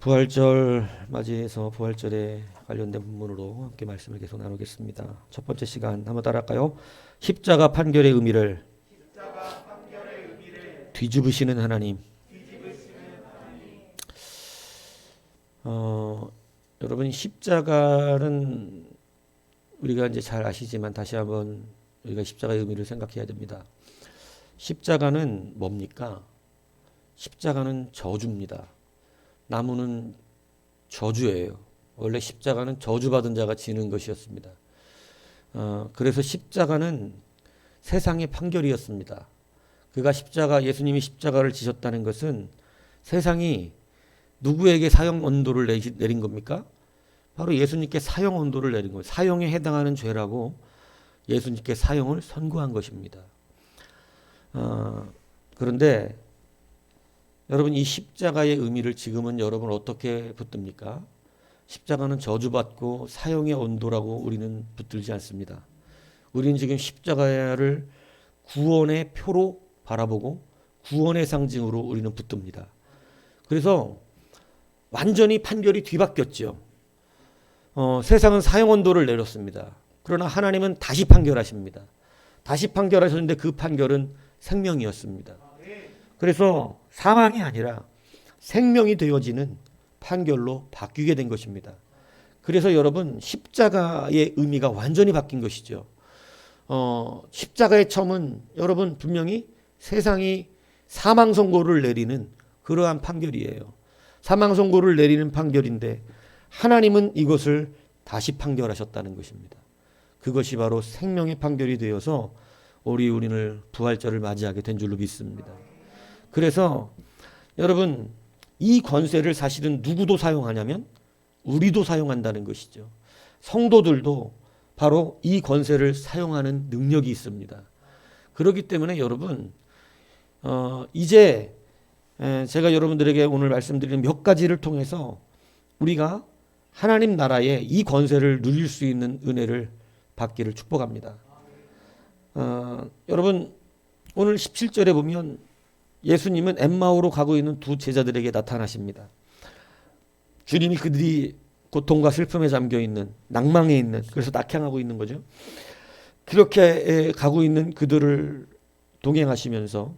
부활절 맞이해서 부활절에 관련된 본문으로 함께 말씀을 계속 나누겠습니다. 첫 번째 시간 한번 따라할까요? 십자가 판결의 의미를 뒤집으시는 하나님. 여러분 십자가는 우리가 이제 잘 아시지만 다시 한번 우리가 십자가의 의미를 생각해야 됩니다. 십자가는 뭡니까? 십자가는 저주입니다. 나무는 저주예요. 원래 십자가는 저주받은 자가 지는 것이었습니다. 그래서 십자가는 세상의 판결이었습니다. 예수님이 십자가를 지셨다는 것은 세상이 누구에게 사형 언도를 내린 겁니까? 바로 예수님께 사형 언도를 내린 거예요. 사형에 해당하는 죄라고 예수님께 사형을 선고한 것입니다. 그런데 여러분 이 십자가의 의미를 지금은 여러분 어떻게 붙듭니까? 십자가는 저주받고 사형의 언도라고 우리는 붙들지 않습니다. 우리는 지금 십자가를 구원의 표로 바라보고 구원의 상징으로 우리는 붙듭니다. 그래서 완전히 판결이 뒤바뀌었죠. 세상은 사형 언도를 내렸습니다. 그러나 하나님은 다시 판결하십니다. 다시 판결하셨는데 그 판결은 생명이었습니다. 그래서 사망이 아니라 생명이 되어지는 판결로 바뀌게 된 것입니다. 그래서 여러분 십자가의 의미가 완전히 바뀐 것이죠. 십자가의 처음은 여러분 분명히 세상이 사망 선고를 내리는 그러한 판결이에요. 사망 선고를 내리는 판결인데 하나님은 이것을 다시 판결하셨다는 것입니다. 그것이 바로 생명의 판결이 되어서 우리는 부활절을 맞이하게 된 줄로 믿습니다. 그래서 여러분 이 권세를 사실은 누구도 사용하냐면 우리도 사용한다는 것이죠. 성도들도 바로 이 권세를 사용하는 능력이 있습니다. 그렇기 때문에 여러분 이제 제가 여러분들에게 오늘 말씀드리는 몇 가지를 통해서 우리가 하나님 나라의 이 권세를 누릴 수 있는 은혜를 받기를 축복합니다. 여러분 오늘 17절에 보면 예수님은 엠마오로 가고 있는 두 제자들에게 나타나십니다. 주님이 그들이 고통과 슬픔에 잠겨 있는 낭망에 있는 그래서 낙향하고 있는 거죠. 그렇게 가고 있는 그들을 동행하시면서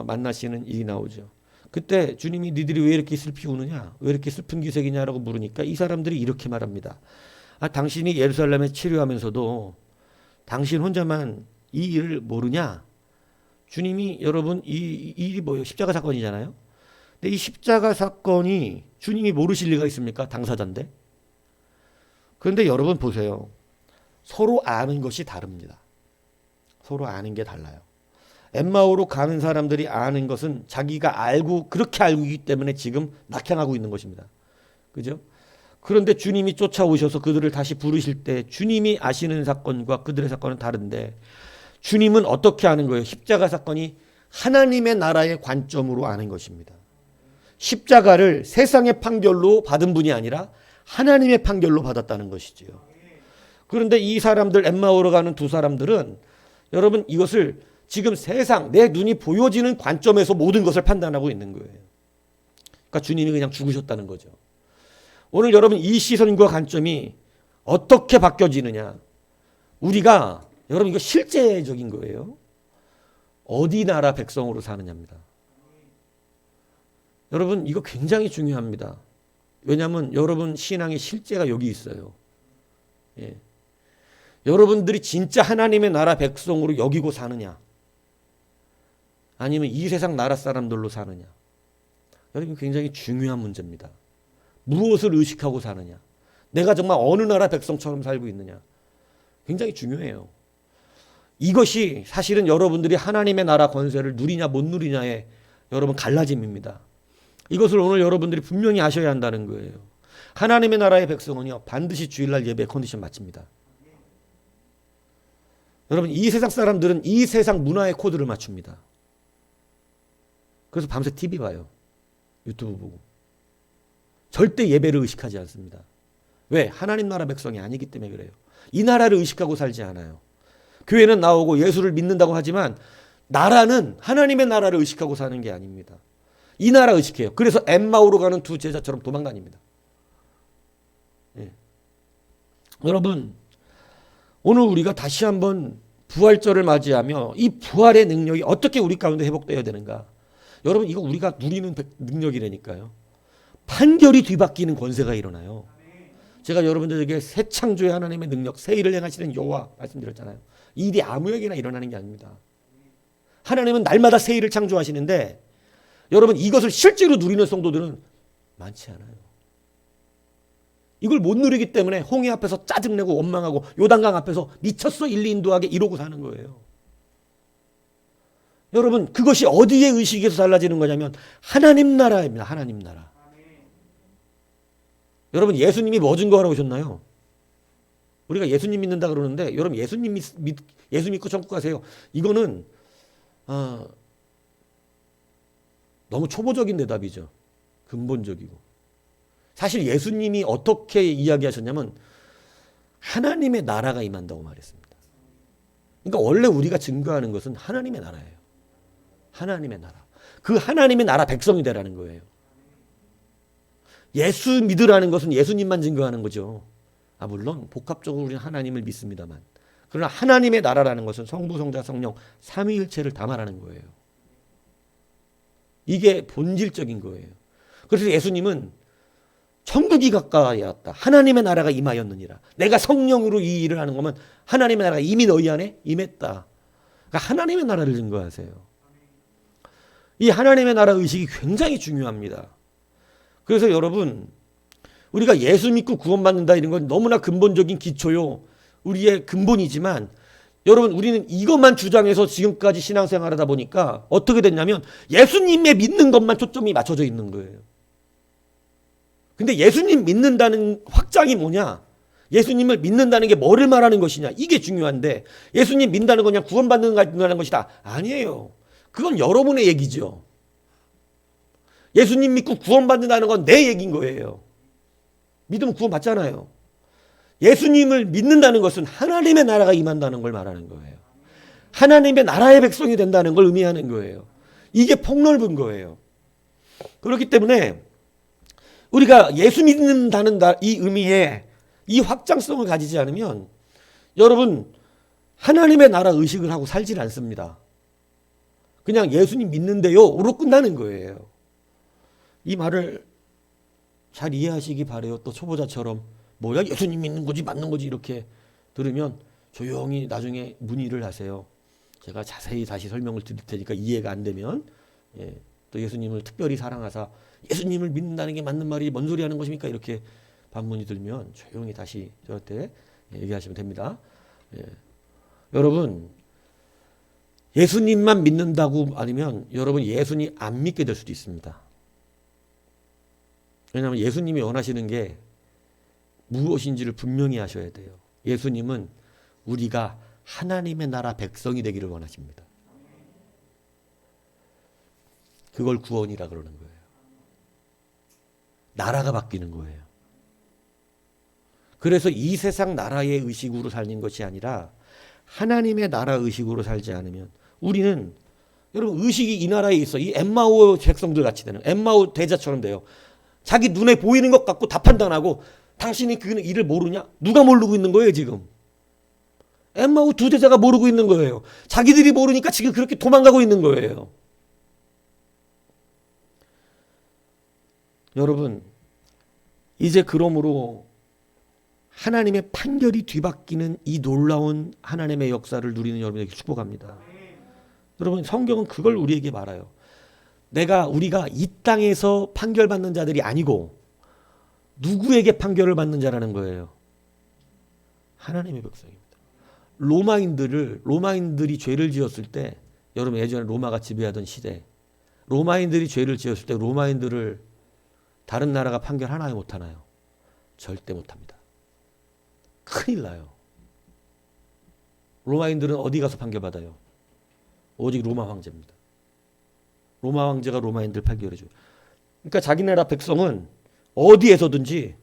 만나시는 일이 나오죠. 그때 주님이 니들이 왜 이렇게 슬피 우느냐? 왜 이렇게 슬픈 기색이냐라고 물으니까 이 사람들이 이렇게 말합니다. 당신이 예루살렘에 치료하면서도 당신 혼자만 이 일을 모르냐? 주님이 여러분 이 일이 뭐예요? 십자가 사건이잖아요. 근데 이 십자가 사건이 주님이 모르실 리가 있습니까? 당사자인데. 그런데 여러분 보세요. 서로 아는 것이 다릅니다. 서로 아는 게 달라요. 엠마오로 가는 사람들이 아는 것은 자기가 알고 그렇게 알고 있기 때문에 지금 낙향하고 있는 것입니다. 그죠? 그런데 주님이 쫓아오셔서 그들을 다시 부르실 때 주님이 아시는 사건과 그들의 사건은 다른데 주님은 어떻게 아는 거예요? 십자가 사건이 하나님의 나라의 관점으로 아는 것입니다. 십자가를 세상의 판결로 받은 분이 아니라 하나님의 판결로 받았다는 것이지요. 그런데 이 사람들 엠마오로 가는 두 사람들은 여러분 이것을 지금 세상 내 눈이 보여지는 관점에서 모든 것을 판단하고 있는 거예요. 그러니까 주님이 그냥 죽으셨다는 거죠. 오늘 여러분 이 시선과 관점이 어떻게 바뀌어지느냐? 우리가 여러분 이거 실제적인 거예요. 어디 나라 백성으로 사느냐입니다. 여러분 이거 굉장히 중요합니다. 왜냐하면 여러분 신앙의 실제가 여기 있어요. 예. 여러분들이 진짜 하나님의 나라 백성으로 여기고 사느냐? 아니면 이 세상 나라 사람들로 사느냐? 여러분 굉장히 중요한 문제입니다. 무엇을 의식하고 사느냐? 내가 정말 어느 나라 백성처럼 살고 있느냐? 굉장히 중요해요. 이것이 사실은 여러분들이 하나님의 나라 권세를 누리냐 못 누리냐의 여러분 갈라짐입니다. 이것을 오늘 여러분들이 분명히 아셔야 한다는 거예요. 하나님의 나라의 백성은요 반드시 주일날 예배 컨디션 맞춥니다. 여러분 이 세상 사람들은 이 세상 문화의 코드를 맞춥니다. 그래서 밤새 TV 봐요. 유튜브 보고. 절대 예배를 의식하지 않습니다. 왜? 하나님 나라 백성이 아니기 때문에 그래요. 이 나라를 의식하고 살지 않아요. 교회는 나오고 예수를 믿는다고 하지만 나라는 하나님의 나라를 의식하고 사는 게 아닙니다. 이 나라 의식해요. 그래서 엠마오로 가는 두 제자처럼 도망다닙니다. 예. 여러분, 오늘 우리가 다시 한번 부활절을 맞이하며 이 부활의 능력이 어떻게 우리 가운데 회복되어야 되는가? 여러분, 이거 우리가 누리는 능력이라니까요. 판결이 뒤바뀌는 권세가 일어나요. 제가 여러분들에게 새 창조의 하나님의 능력, 새 일을 행하시는 여호와 말씀드렸잖아요. 이 일이 아무에게나 일어나는 게 아닙니다. 하나님은 날마다 새 일을 창조하시는데 여러분, 이것을 실제로 누리는 성도들은 많지 않아요. 이걸 못 누리기 때문에 홍해 앞에서 짜증내고 원망하고 요단강 앞에서 미쳤어 일리 인도하게 이러고 사는 거예요. 여러분, 그것이 어디에 의식에서 달라지는 거냐면 하나님 나라입니다. 하나님 나라. 여러분, 예수님이 뭐 증거하러 오셨나요? 우리가 예수님 믿는다 그러는데 여러분, 예수 믿고 천국 가세요. 이거는 너무 초보적인 대답이죠. 근본적이고. 사실 예수님이 어떻게 이야기하셨냐면 하나님의 나라가 임한다고 말했습니다. 그러니까 원래 우리가 증거하는 것은 하나님의 나라예요. 하나님의 나라. 그 하나님의 나라 백성이 되라는 거예요. 예수 믿으라는 것은 예수님만 증거하는 거죠. 물론 복합적으로 우리는 하나님을 믿습니다만, 그러나 하나님의 나라라는 것은 성부, 성자, 성령 삼위일체를 다 말하는 거예요. 이게 본질적인 거예요. 그래서 예수님은 천국이 가까이 왔다. 하나님의 나라가 임하였느니라. 내가 성령으로 이 일을 하는 거면 하나님의 나라가 이미 너희 안에 임했다. 그러니까 하나님의 나라를 증거하세요. 이 하나님의 나라 의식이 굉장히 중요합니다. 그래서 여러분, 우리가 예수 믿고 구원받는다 이런 건 너무나 근본적인 기초요. 우리의 근본이지만 여러분, 우리는 이것만 주장해서 지금까지 신앙생활 하다 보니까 어떻게 됐냐면 예수님의 믿는 것만 초점이 맞춰져 있는 거예요. 근데 예수님 믿는다는 확장이 뭐냐? 예수님을 믿는다는 게 뭐를 말하는 것이냐? 이게 중요한데 예수님 믿는다는 건 그냥 구원받는다는 것이다. 아니에요. 그건 여러분의 얘기죠. 예수님 믿고 구원받는다는 건 내 얘기인 거예요. 믿으면 구원받잖아요. 예수님을 믿는다는 것은 하나님의 나라가 임한다는 걸 말하는 거예요. 하나님의 나라의 백성이 된다는 걸 의미하는 거예요. 이게 폭넓은 거예요. 그렇기 때문에 우리가 예수 믿는다는 이 의미에 이 확장성을 가지지 않으면 여러분, 하나님의 나라 의식을 하고 살질 않습니다. 그냥 예수님 믿는데요로 끝나는 거예요. 이 말을 잘 이해하시기 바래요. 또 초보자처럼 뭐야 예수님 믿는 거지 맞는 거지 이렇게 들으면 조용히 나중에 문의를 하세요. 제가 자세히 다시 설명을 드릴 테니까 이해가 안 되면 또 예수님을 특별히 사랑하사 예수님을 믿는다는 게 맞는 말이 뭔 소리 하는 것입니까? 이렇게 반문이 들면 조용히 다시 저한테 얘기하시면 됩니다. 여러분, 예수님만 믿는다고 아니면 여러분 예수님 안 믿게 될 수도 있습니다. 왜냐하면 예수님이 원하시는 게 무엇인지를 분명히 하셔야 돼요. 예수님은 우리가 하나님의 나라 백성이 되기를 원하십니다. 그걸 구원이라 그러는 거예요. 나라가 바뀌는 거예요. 그래서 이 세상 나라의 의식으로 살는 것이 아니라 하나님의 나라 의식으로 살지 않으면 우리는 여러분 의식이 이 나라에 있어. 이 엠마오 백성들 같이 되는 엠마오 대자처럼 돼요. 자기 눈에 보이는 것 같고 다 판단하고 당신이 그 일을 모르냐? 누가 모르고 있는 거예요 지금? 엠마오 두 제자가 모르고 있는 거예요. 자기들이 모르니까 지금 그렇게 도망가고 있는 거예요. 여러분, 이제 그러므로 하나님의 판결이 뒤바뀌는 이 놀라운 하나님의 역사를 누리는 여러분에게 축복합니다. 여러분, 성경은 그걸 우리에게 말해요. 우리가 이 땅에서 판결받는 자들이 아니고 누구에게 판결을 받는 자라는 거예요? 하나님의 백성입니다. 로마인들이 죄를 지었을 때, 여러분 예전에 로마가 지배하던 시대, 로마인들이 죄를 지었을 때 로마인들을 다른 나라가 판결하나요, 못하나요? 절대 못합니다. 큰일 나요. 로마인들은 어디 가서 판결받아요? 오직 로마 황제입니다. 로마 황제가 로마인들 판결해줘요. 그러니까 자기 나라 백성은 어디에서든지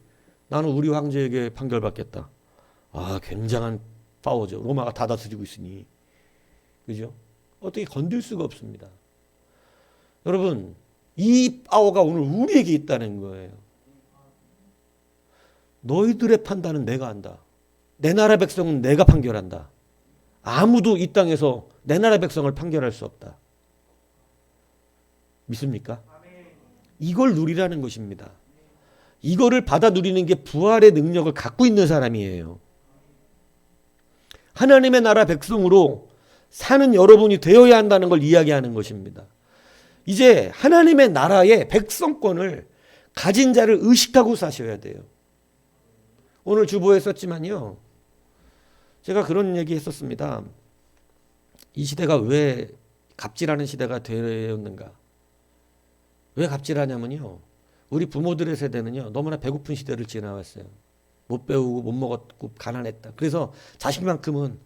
나는 우리 황제에게 판결받겠다. 굉장한 파워죠. 로마가 다 다스리고 있으니. 그죠? 어떻게 건들 수가 없습니다. 여러분, 이 파워가 오늘 우리에게 있다는 거예요. 너희들의 판단은 내가 한다. 내 나라 백성은 내가 판결한다. 아무도 이 땅에서 내 나라 백성을 판결할 수 없다. 믿습니까? 이걸 누리라는 것입니다. 이거를 받아 누리는 게 부활의 능력을 갖고 있는 사람이에요. 하나님의 나라 백성으로 사는 여러분이 되어야 한다는 걸 이야기하는 것입니다. 이제 하나님의 나라의 백성권을 가진 자를 의식하고 사셔야 돼요. 오늘 주보에 썼지만요. 제가 그런 얘기 했었습니다. 이 시대가 왜 갑질하는 시대가 되었는가? 왜 갑질하냐면요. 우리 부모들의 세대는요. 너무나 배고픈 시대를 지나왔어요. 못 배우고 못 먹었고 가난했다. 그래서 자식만큼은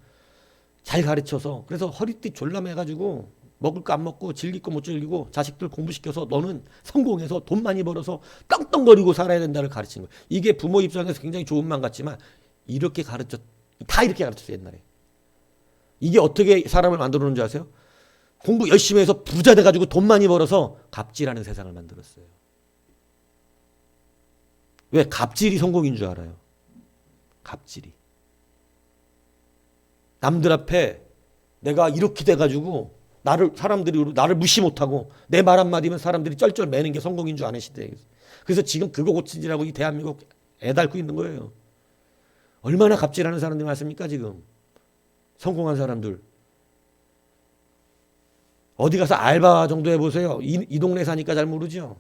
잘 가르쳐서 그래서 허리띠 졸라매가지고 먹을 거 안 먹고 즐길 거 못 즐기고 자식들 공부시켜서 너는 성공해서 돈 많이 벌어서 떵떵거리고 살아야 된다를 가르친 거예요. 이게 부모 입장에서 굉장히 좋은 말 같지만 이렇게 다 이렇게 가르쳤어요. 옛날에. 이게 어떻게 사람을 만들어 놓은 줄 아세요? 공부 열심히 해서 부자 돼가지고 돈 많이 벌어서 갑질하는 세상을 만들었어요. 왜? 갑질이 성공인 줄 알아요. 갑질이. 남들 앞에 내가 이렇게 돼가지고 사람들이 나를 무시 못하고 내 말 한마디면 사람들이 쩔쩔 매는 게 성공인 줄 아는 시대예요. 그래서 지금 그거 고치지라고 이 대한민국 애달고 있는 거예요. 얼마나 갑질하는 사람들이 많습니까 지금. 성공한 사람들. 어디 가서 알바 정도 해보세요. 이 동네 사니까 잘 모르죠.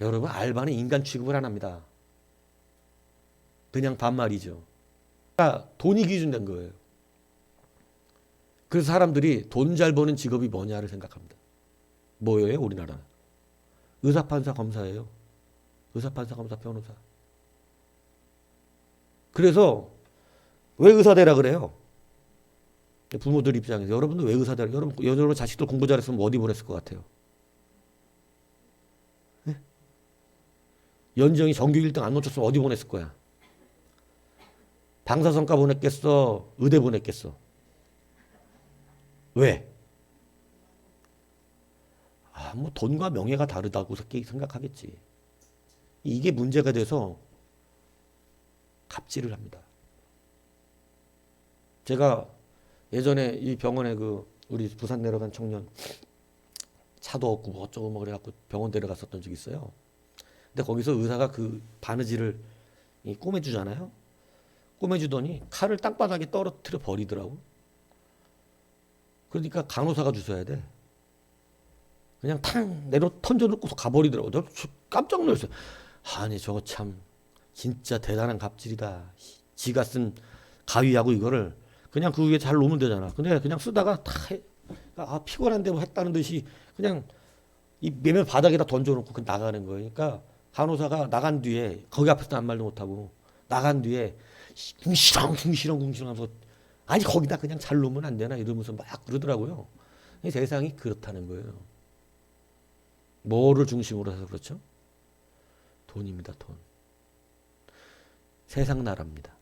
여러분 알바는 인간 취급을 안 합니다. 그냥 반말이죠. 그러니까 돈이 기준된 거예요. 그래서 사람들이 돈 잘 버는 직업이 뭐냐를 생각합니다. 뭐예요 우리나라? 의사, 판사, 검사예요. 의사, 판사, 검사, 변호사. 그래서 왜 의사 되라 그래요? 부모들 입장에서 여러분들 왜 의사 되라? 여러분 자식들 공부 잘했으면 어디 보냈을 것 같아요? 네? 연정이 전교 1등 안 놓쳤으면 어디 보냈을 거야? 방사선과 보냈겠어? 의대 보냈겠어? 왜? 뭐 돈과 명예가 다르다고 생각하겠지. 이게 문제가 돼서 갑질을 합니다. 제가 예전에 이 병원에 우리 부산 내려간 청년 차도 없고 뭐 어쩌고 뭐 그래갖고 병원 데려갔었던 적이 있어요. 근데 거기서 의사가 그 바느질을 꼬매주잖아요. 꼬매주더니 칼을 땅바닥에 떨어뜨려 버리더라고. 그러니까 간호사가 주워야 돼. 그냥 탕 던져놓고서 가버리더라고. 내가 깜짝 놀랐어요. 아니 저거 참 진짜 대단한 갑질이다. 지가 쓴 가위하고 이거를 그냥 그 위에 잘 놓으면 되잖아. 근데 그냥 쓰다가 피곤한데 뭐 했다는 듯이 그냥 이 매면 바닥에다 던져놓고 그냥 나가는 거예요. 그러니까 간호사가 나간 뒤에 거기 앞에서 아무 말도 못하고 나간 뒤에 궁시렁 하면서 아니 거기다 그냥 잘 놓으면 안 되나 이러면서 막 그러더라고요. 세상이 그렇다는 거예요. 뭐를 중심으로 해서 그렇죠? 돈입니다. 돈. 세상 나라입니다.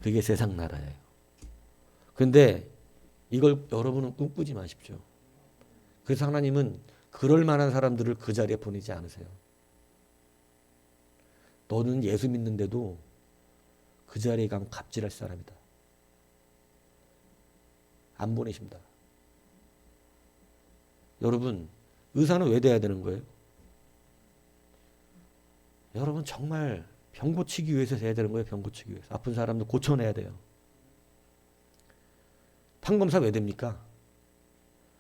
그게 세상 나라예요. 근데 이걸 여러분은 꿈꾸지 마십시오. 그래서 하나님은 그럴 만한 사람들을 그 자리에 보내지 않으세요. 너는 예수 믿는데도 그 자리에 가면 갑질할 사람이다. 안 보내십니다. 여러분 의사는 왜 돼야 되는 거예요? 여러분 정말 병 고치기 위해서 돼야 되는 거예요. 병 고치기 위해서. 아픈 사람도 고쳐내야 돼요. 판검사 왜 됩니까?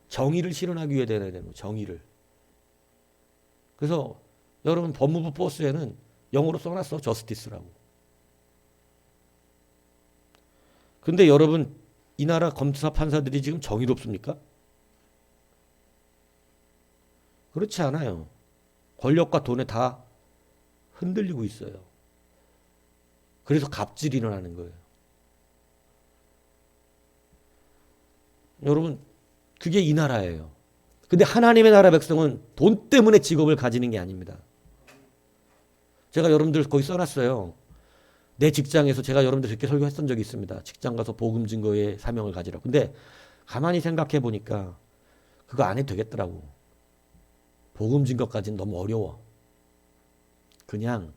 정의를 실현하기 위해 돼야 되는 거예요. 정의를. 그래서 여러분 법무부 버스에는 영어로 써놨어. 저스티스라고. 근데 여러분 이 나라 검사 판사들이 지금 정의롭습니까? 그렇지 않아요. 권력과 돈에 다 흔들리고 있어요. 그래서 갑질이 일어나는 거예요. 여러분 그게 이 나라예요. 근데 하나님의 나라 백성은 돈 때문에 직업을 가지는 게 아닙니다. 제가 여러분들 거기 써놨어요. 내 직장에서 제가 여러분들 이렇게 설교했던 적이 있습니다. 직장 가서 복음 증거의 사명을 가지라고. 근데 가만히 생각해 보니까 그거 안 해도 되겠더라고. 복음 진 것까지는 너무 어려워. 그냥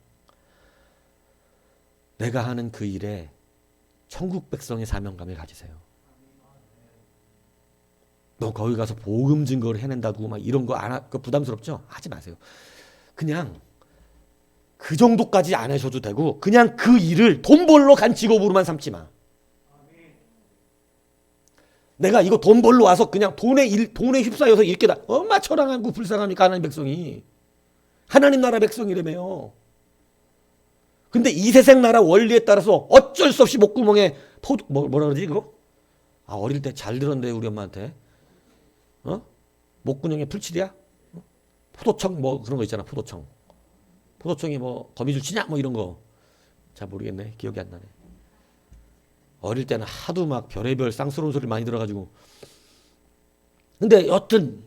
내가 하는 그 일에 천국 백성의 사명감을 가지세요. 너 거기 가서 복음 증거를 해낸다고 막 이런 거 안 그 부담스럽죠? 하지 마세요. 그냥 그 정도까지 안 하셔도 되고 그냥 그 일을 돈 벌러 간 직업으로만 삼지 마. 내가 이거 돈 벌러 와서 그냥 돈에 휩싸여서 이렇게 다 얼마 처량하고 불쌍합니까 하나님 백성이. 하나님 나라 백성이라며요. 근데 이 세상 나라 원리에 따라서 어쩔 수 없이 목구멍에 뭐라 그러지 그거? 아 어릴 때 잘 들었는데 우리 엄마한테 목구멍에 풀칠이야? 포도청 뭐 그런 거 있잖아. 포도청이 뭐 거미줄 치냐 뭐 이런 거 잘 모르겠네. 기억이 안 나네. 어릴 때는 하도 막 별의별 쌍스러운 소리 많이 들어가지고. 근데 여튼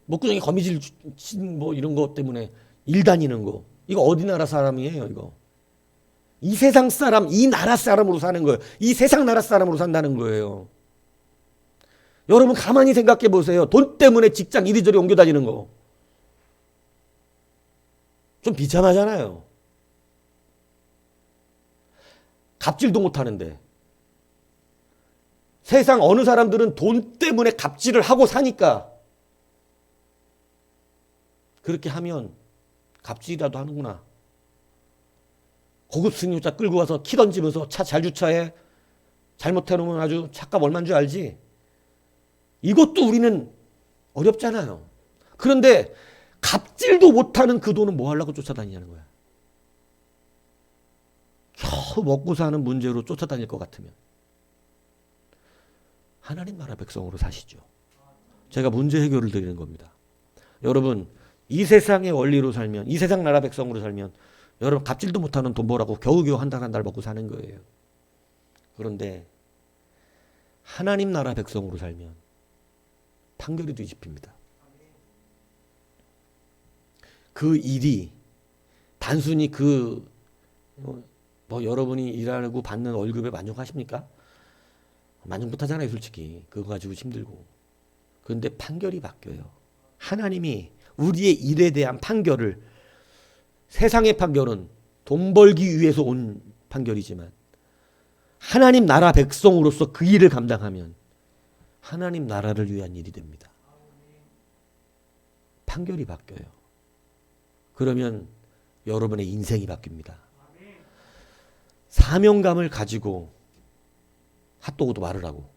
목구멍에 거미줄 친 뭐 이런 거 때문에 일 다니는 거 이거 어디 나라 사람이에요 이거. 이 세상 사람 이 나라 사람으로 사는 거예요. 이 세상 나라 사람으로 산다는 거예요. 여러분 가만히 생각해 보세요. 돈 때문에 직장 이리저리 옮겨 다니는 거. 좀 비참하잖아요. 갑질도 못 하는데. 세상 어느 사람들은 돈 때문에 갑질을 하고 사니까 그렇게 하면 갑질이라도 하는구나. 고급 승용차 끌고 와서 키 던지면서 차 잘 주차해. 잘못해놓으면 아주 차값 얼마인 줄 알지? 이것도 우리는 어렵잖아요. 그런데 갑질도 못하는 그 돈은 뭐 하려고 쫓아다니냐는 거야. 겨우 먹고 사는 문제로 쫓아다닐 것 같으면 하나님 나라 백성으로 사시죠. 제가 문제 해결을 드리는 겁니다. 여러분 이 세상의 원리로 살면 이 세상 나라 백성으로 살면 여러분 갑질도 못하는 돈 벌라고 겨우겨우 한 달 한 달 먹고 사는 거예요. 그런데 하나님 나라 백성으로 살면 판결이 뒤집힙니다. 그 일이 단순히 뭐 여러분이 일하고 받는 월급에 만족하십니까? 만족 못하잖아요 솔직히. 그거 가지고 힘들고. 그런데 판결이 바뀌어요. 하나님이 우리의 일에 대한 판결을 세상의 판결은 돈 벌기 위해서 온 판결이지만 하나님 나라 백성으로서 그 일을 감당하면 하나님 나라를 위한 일이 됩니다. 판결이 바뀌어요. 그러면 여러분의 인생이 바뀝니다. 사명감을 가지고 핫도그도 말을 하고.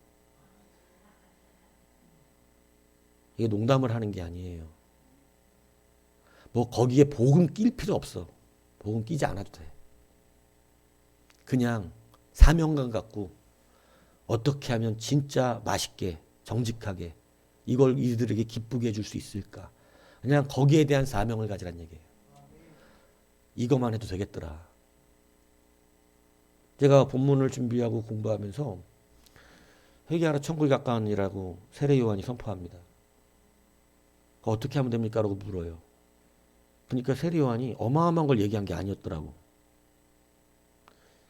이게 농담을 하는 게 아니에요. 뭐 거기에 복음 낄 필요 없어. 복음 끼지 않아도 돼. 그냥 사명감 갖고 어떻게 하면 진짜 맛있게 정직하게 이걸 이들에게 기쁘게 해줄 수 있을까. 그냥 거기에 대한 사명을 가지란 얘기예요. 이것만 해도 되겠더라. 제가 본문을 준비하고 공부하면서 회개하라 천국에 가까운 이라고 세례 요한이 선포합니다. 어떻게 하면 됩니까? 라고 물어요. 그러니까 세례 요한이 어마어마한 걸 얘기한 게 아니었더라고.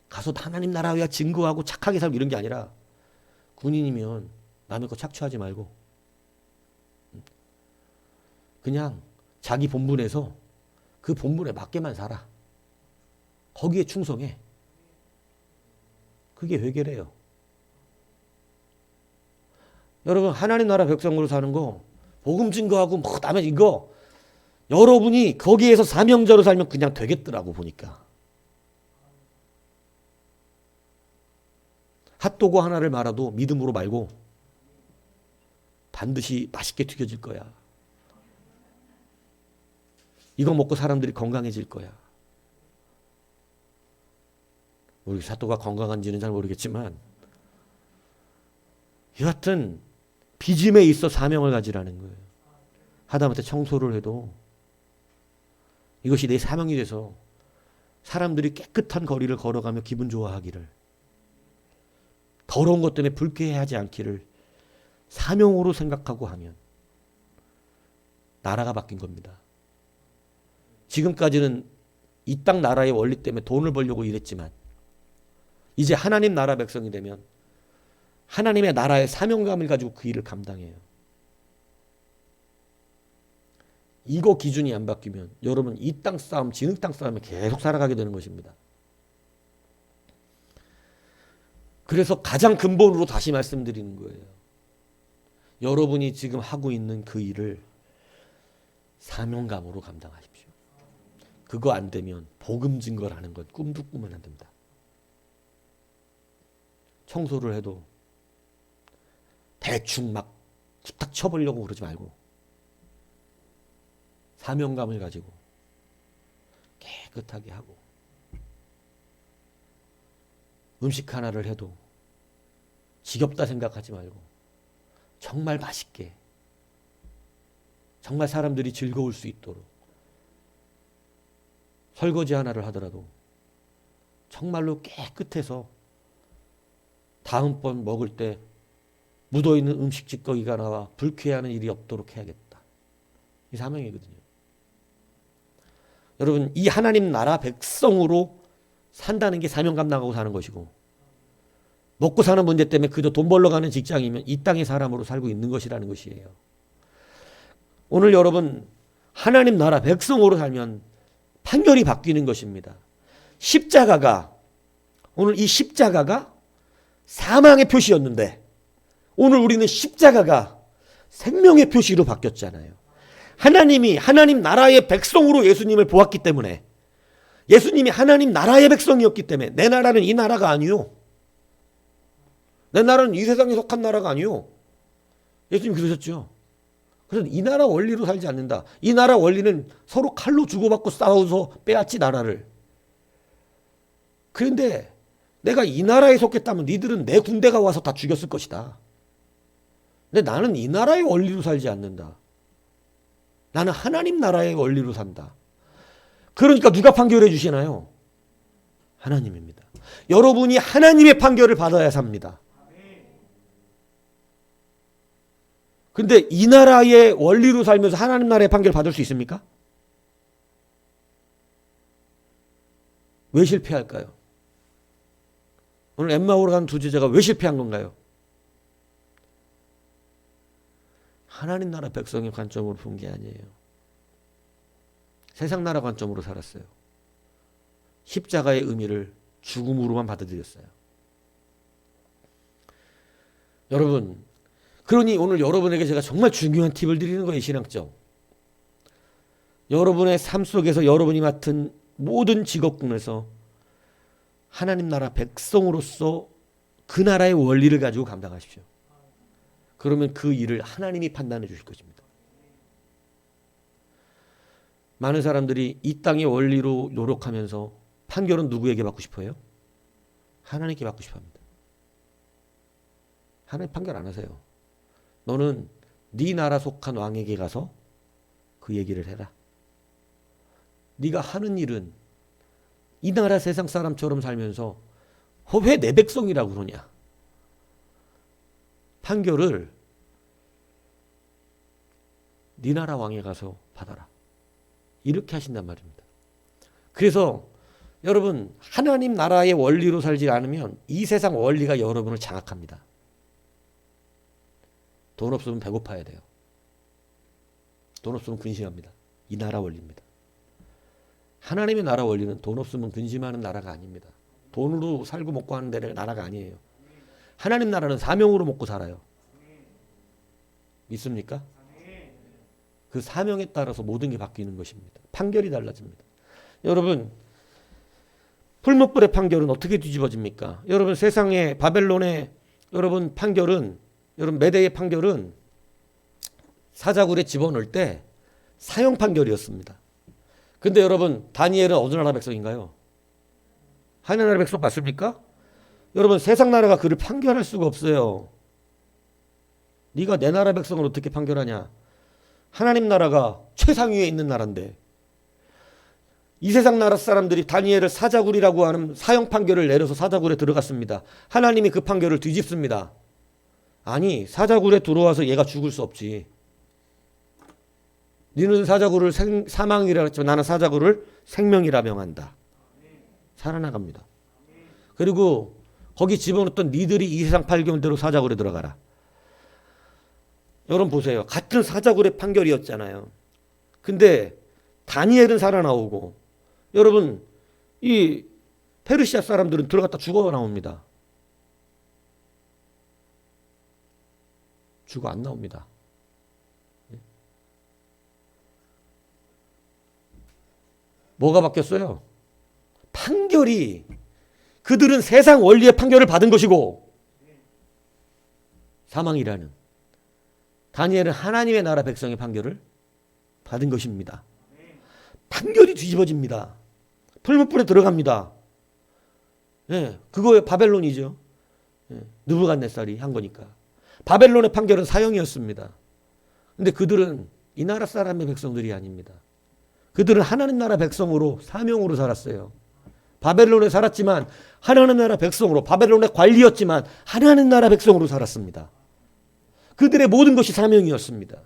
가서 하나님 나라 위에 증거하고 착하게 살고 이런 게 아니라 군인이면 남의 거 착취하지 말고 그냥 자기 본분에서 그 본분에 맞게만 살아. 거기에 충성해. 그게 회개래요. 여러분 하나님 나라 백성으로 사는 거 복음 증거하고 뭐 다음에 이거 여러분이 거기에서 사명자로 살면 그냥 되겠더라고 보니까. 핫도그 하나를 말아도 믿음으로 말고 반드시 맛있게 튀겨질 거야. 이거 먹고 사람들이 건강해질 거야. 우리 핫도그가 건강한지는 잘 모르겠지만 여하튼 빚음에 있어 사명을 가지라는 거예요. 하다못해 청소를 해도 이것이 내 사명이 돼서 사람들이 깨끗한 거리를 걸어가며 기분 좋아하기를, 더러운 것 때문에 불쾌해하지 않기를 사명으로 생각하고 하면 나라가 바뀐 겁니다. 지금까지는 이 땅 나라의 원리 때문에 돈을 벌려고 일했지만 이제 하나님 나라 백성이 되면 하나님의 나라의 사명감을 가지고 그 일을 감당해요. 이거 기준이 안 바뀌면 여러분 이 땅 싸움, 진흙 땅 싸움에 계속 살아가게 되는 것입니다. 그래서 가장 근본으로 다시 말씀드리는 거예요. 여러분이 지금 하고 있는 그 일을 사명감으로 감당하십시오. 그거 안 되면 복음 증거라는 건 꿈도 꾸면 안 됩니다. 청소를 해도 대충 막 후딱 쳐보려고 그러지 말고 사명감을 가지고 깨끗하게 하고, 음식 하나를 해도 지겹다 생각하지 말고 정말 맛있게, 정말 사람들이 즐거울 수 있도록, 설거지 하나를 하더라도 정말로 깨끗해서 다음번 먹을 때 묻어있는 음식 찌꺼기가 나와 불쾌하는 일이 없도록 해야겠다. 이 사명이거든요. 여러분, 이 하나님 나라 백성으로 산다는 게 사명감 나가고 사는 것이고, 먹고 사는 문제 때문에 그저 돈 벌러 가는 직장이면 이 땅의 사람으로 살고 있는 것이라는 것이에요. 오늘 여러분 하나님 나라 백성으로 살면 판결이 바뀌는 것입니다. 십자가가, 오늘 이 십자가가 사망의 표시였는데 오늘 우리는 십자가가 생명의 표시로 바뀌었잖아요. 하나님이 하나님 나라의 백성으로 예수님을 보았기 때문에, 예수님이 하나님 나라의 백성이었기 때문에, 내 나라는 이 나라가 아니요, 내 나라는 이 세상에 속한 나라가 아니요, 예수님 그러셨죠. 그래서 이 나라 원리로 살지 않는다. 이 나라 원리는 서로 칼로 주고받고 싸워서 빼앗지 나라를. 그런데 내가 이 나라에 속했다면 니들은 내 군대가 와서 다 죽였을 것이다. 근데 나는 이 나라의 원리로 살지 않는다. 나는 하나님 나라의 원리로 산다. 그러니까 누가 판결해 주시나요? 하나님입니다. 여러분이 하나님의 판결을 받아야 삽니다. 근데 이 나라의 원리로 살면서 하나님 나라의 판결을 받을 수 있습니까? 왜 실패할까요? 오늘 엠마오로 간 두 제자가 왜 실패한 건가요? 하나님 나라 백성의 관점으로 본 게 아니에요. 세상 나라 관점으로 살았어요. 십자가의 의미를 죽음으로만 받아들였어요. 여러분, 그러니 오늘 여러분에게 제가 정말 중요한 팁을 드리는 거예요. 신앙적. 여러분의 삶 속에서 여러분이 맡은 모든 직업군에서 하나님 나라 백성으로서 그 나라의 원리를 가지고 감당하십시오. 그러면 그 일을 하나님이 판단해 주실 것입니다. 많은 사람들이 이 땅의 원리로 노력하면서 판결은 누구에게 받고 싶어요? 하나님께 받고 싶어 합니다. 하나님 판결 안 하세요. 너는 네 나라 속한 왕에게 가서 그 얘기를 해라. 네가 하는 일은 이 나라 세상 사람처럼 살면서 왜 내 백성이라고 그러냐. 판결을 네 나라 왕에 가서 받아라. 이렇게 하신단 말입니다. 그래서 여러분, 하나님 나라의 원리로 살지 않으면 이 세상 원리가 여러분을 장악합니다. 돈 없으면 배고파야 돼요. 돈 없으면 근심합니다. 이 나라 원리입니다. 하나님의 나라 원리는 돈 없으면 근심하는 나라가 아닙니다. 돈으로 살고 먹고 하는 나라가 아니에요. 하나님 나라는 사명으로 먹고 살아요. 믿습니까? 그 사명에 따라서 모든 게 바뀌는 것입니다. 판결이 달라집니다. 여러분, 풀무불의 판결은 어떻게 뒤집어집니까? 여러분, 세상의 바벨론의 여러분 판결은, 여러분 메대의 판결은 사자굴에 집어넣을 때 사형 판결이었습니다. 근데 여러분, 다니엘은 어느 나라 백성인가요? 하나님 나라 백성 맞습니까? 여러분, 세상 나라가 그를 판결할 수가 없어요. 네가 내 나라 백성을 어떻게 판결하냐? 하나님 나라가 최상위에 있는 나라인데, 이 세상 나라 사람들이 다니엘을 사자굴이라고 하는 사형 판결을 내려서 사자굴에 들어갔습니다. 하나님이 그 판결을 뒤집습니다. 아니, 사자굴에 들어와서 얘가 죽을 수 없지. 너는 사자굴을 사망이라 했지만 나는 사자굴을 생명이라 명한다. 살아나갑니다. 그리고 거기 집어넣었던 니들이 이 세상 판결대로 사자굴에 들어가라. 여러분 보세요. 같은 사자굴의 판결이었잖아요. 근데 다니엘은 살아나오고 여러분 이 페르시아 사람들은 들어갔다 죽어 나옵니다. 죽어 안 나옵니다. 뭐가 바뀌었어요? 판결이 그들은 세상 원리의 판결을 받은 것이고 사망이라는 다니엘은 하나님의 나라 백성의 판결을 받은 것입니다. 판결이 뒤집어집니다. 풀무불에 들어갑니다. 예, 그거 바벨론이죠. 예, 느부갓네살이 한 거니까. 바벨론의 판결은 사형이었습니다. 근데 그들은 이 나라 사람의 백성들이 아닙니다. 그들은 하나님 나라 백성으로 사명으로 살았어요. 바벨론에 살았지만 하나님 나라 백성으로, 바벨론의 관리였지만 하나님 나라 백성으로 살았습니다. 그들의 모든 것이 사명이었습니다.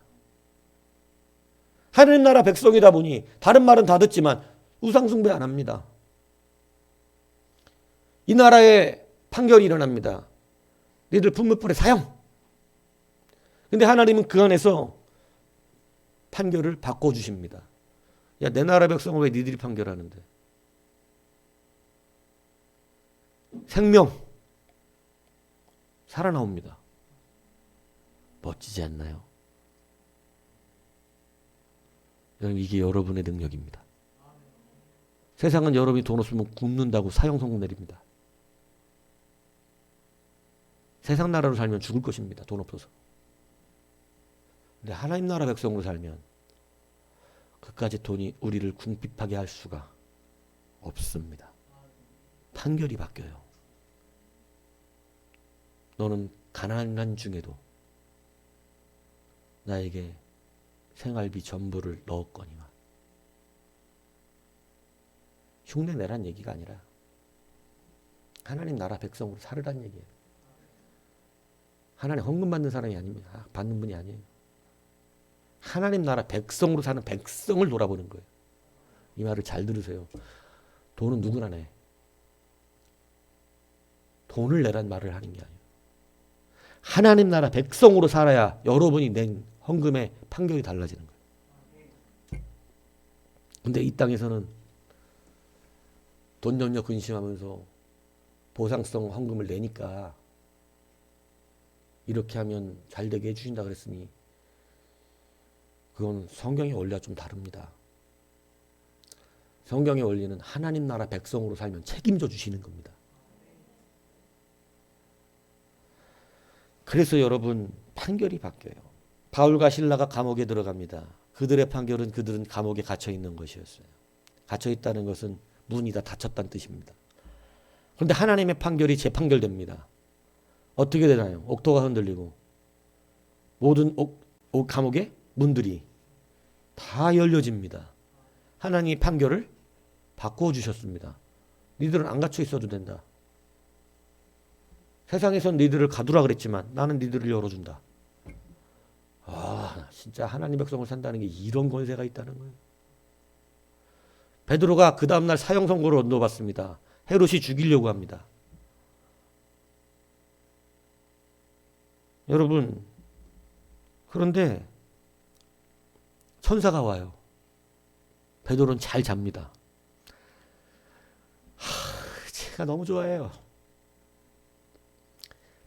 하나님 나라 백성이다 보니 다른 말은 다 듣지만 우상 숭배 안 합니다. 이 나라에 판결이 일어납니다. 너희들 풀무불에 사형. 근데 하나님은 그 안에서 판결을 바꿔주십니다. 야, 내 나라 백성을 왜 니들이 판결하는데? 생명 살아나옵니다. 멋지지 않나요? 여러분 이게 여러분의 능력입니다. 세상은 여러분이 돈 없으면 굶는다고 사형 선고 내립니다. 세상 나라로 살면 죽을 것입니다. 돈 없어서. 근데 하나님 나라 백성으로 살면 그까지 돈이 우리를 궁핍하게 할 수가 없습니다. 판결이 바뀌어요. 너는 가난한 중에도 나에게 생활비 전부를 넣었거니와. 흉내 내란 얘기가 아니라 하나님 나라 백성으로 살으란 얘기예요. 하나님 헌금 받는 사람이 아닙니다. 받는 분이 아니에요. 하나님 나라 백성으로 사는 백성을 돌아보는 거예요. 이 말을 잘 들으세요. 돈은 누구나 내. 돈을 내란 말을 하는 게 아니에요. 하나님 나라 백성으로 살아야 여러분이 낸 헌금의 판결이 달라지는 거예요. 근데 이 땅에서는 돈 염려 근심하면서 보상성 헌금을 내니까 이렇게 하면 잘 되게 해주신다 그랬으니 그건 성경의 원리와 좀 다릅니다. 성경의 원리는 하나님 나라 백성으로 살면 책임져 주시는 겁니다. 그래서 여러분 판결이 바뀌어요. 바울과 실라가 감옥에 들어갑니다. 그들의 판결은 그들은 감옥에 갇혀 있는 것이었어요. 갇혀 있다는 것은 문이 다 닫혔다는 뜻입니다. 그런데 하나님의 판결이 재판결됩니다. 어떻게 되나요? 옥토가 흔들리고 모든 감옥의 문들이 다 열려집니다. 하나님이 판결을 바꿔주셨습니다. 니들은 안 갇혀 있어도 된다. 세상에선 니들을 가두라 그랬지만 나는 니들을 열어준다. 아, 진짜 하나님 백성을 산다는 게 이런 권세가 있다는 거예요. 베드로가 그 다음날 사형 선고를 얻어봤습니다. 헤롯이 죽이려고 합니다. 여러분, 그런데 천사가 와요. 베드로는 잘 잡니다. 제가 너무 좋아해요.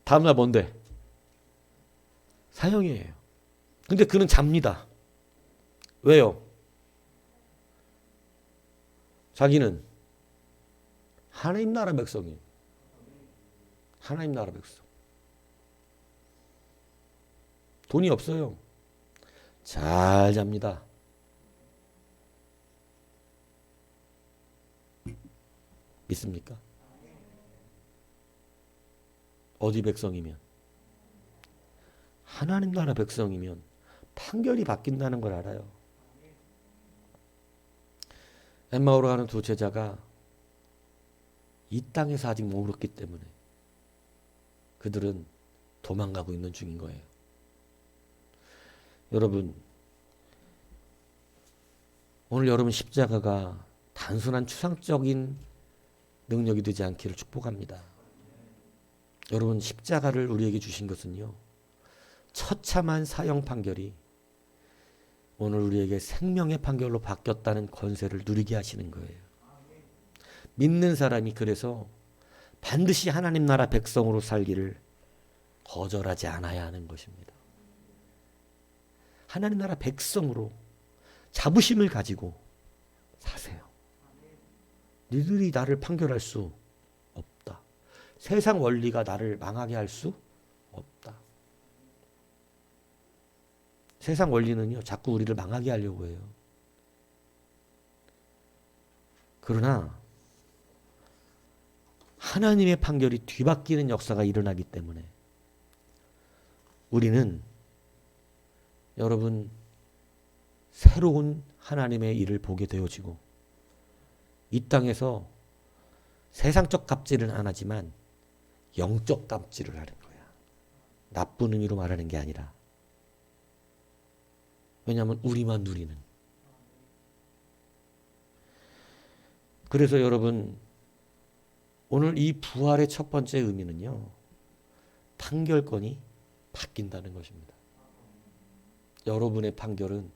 다음날 뭔데? 사형이에요. 근데 그는 잡니다. 왜요? 자기는 하나님 나라 백성이에요. 하나님 나라 백성. 돈이 없어요. 잘 잡니다. 믿습니까? 어디 백성이면? 하나님 나라 백성이면 판결이 바뀐다는 걸 알아요. 엠마오로 가는 두 제자가 이 땅에서 아직 머물렀기 때문에 그들은 도망가고 있는 중인 거예요. 여러분, 오늘 여러분 십자가가 단순한 추상적인 능력이 되지 않기를 축복합니다. 여러분, 십자가를 우리에게 주신 것은요, 처참한 사형 판결이 오늘 우리에게 생명의 판결로 바뀌었다는 권세를 누리게 하시는 거예요. 믿는 사람이 그래서 반드시 하나님 나라 백성으로 살기를 거절하지 않아야 하는 것입니다. 하나님 나라 백성으로 자부심을 가지고 사세요. 너희들이 나를 판결할 수 없다. 세상 원리가 나를 망하게 할 수 없다. 세상 원리는요, 자꾸 우리를 망하게 하려고 해요. 그러나 하나님의 판결이 뒤바뀌는 역사가 일어나기 때문에 우리는 여러분 새로운 하나님의 일을 보게 되어지고 이 땅에서 세상적 갑질은 안 하지만 영적 갑질을 하는 거야. 나쁜 의미로 말하는 게 아니라. 왜냐하면 우리만 누리는. 그래서 여러분, 오늘 이 부활의 첫 번째 의미는요, 판결권이 바뀐다는 것입니다. 여러분의 판결은,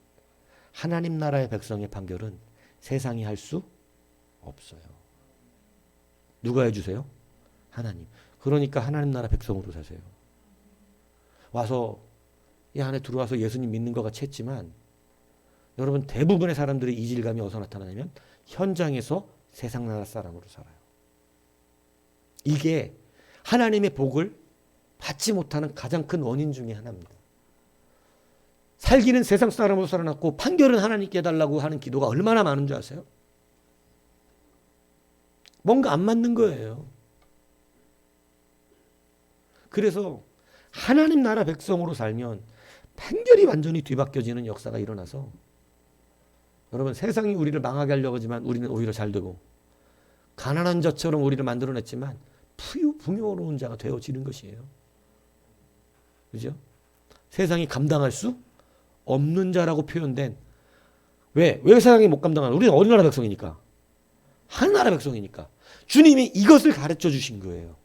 하나님 나라의 백성의 판결은 세상이 할 수 없어요. 누가 해주세요? 하나님. 그러니까 하나님 나라 백성으로 사세요. 와서 이 안에 들어와서 예수님 믿는 거가 챘지만 여러분, 대부분의 사람들의 이질감이 어디서 나타나냐면 현장에서 세상 나라 사람으로 살아요. 이게 하나님의 복을 받지 못하는 가장 큰 원인 중에 하나입니다. 살기는 세상 사람으로 살아났고 판결은 하나님께 해달라고 하는 기도가 얼마나 많은 줄 아세요? 뭔가 안 맞는 거예요. 그래서 하나님 나라 백성으로 살면 판결이 완전히 뒤바뀌어지는 역사가 일어나서 여러분, 세상이 우리를 망하게 하려고 하지만 우리는 오히려 잘 되고, 가난한 자처럼 우리를 만들어냈지만 풍요로운 자가 되어지는 것이에요. 그죠? 세상이 감당할 수 없는 자라고 표현된, 왜 세상이 못 감당하는? 우리는 어느 나라 백성이니까, 하나나라 백성이니까 주님이 이것을 가르쳐 주신 거예요.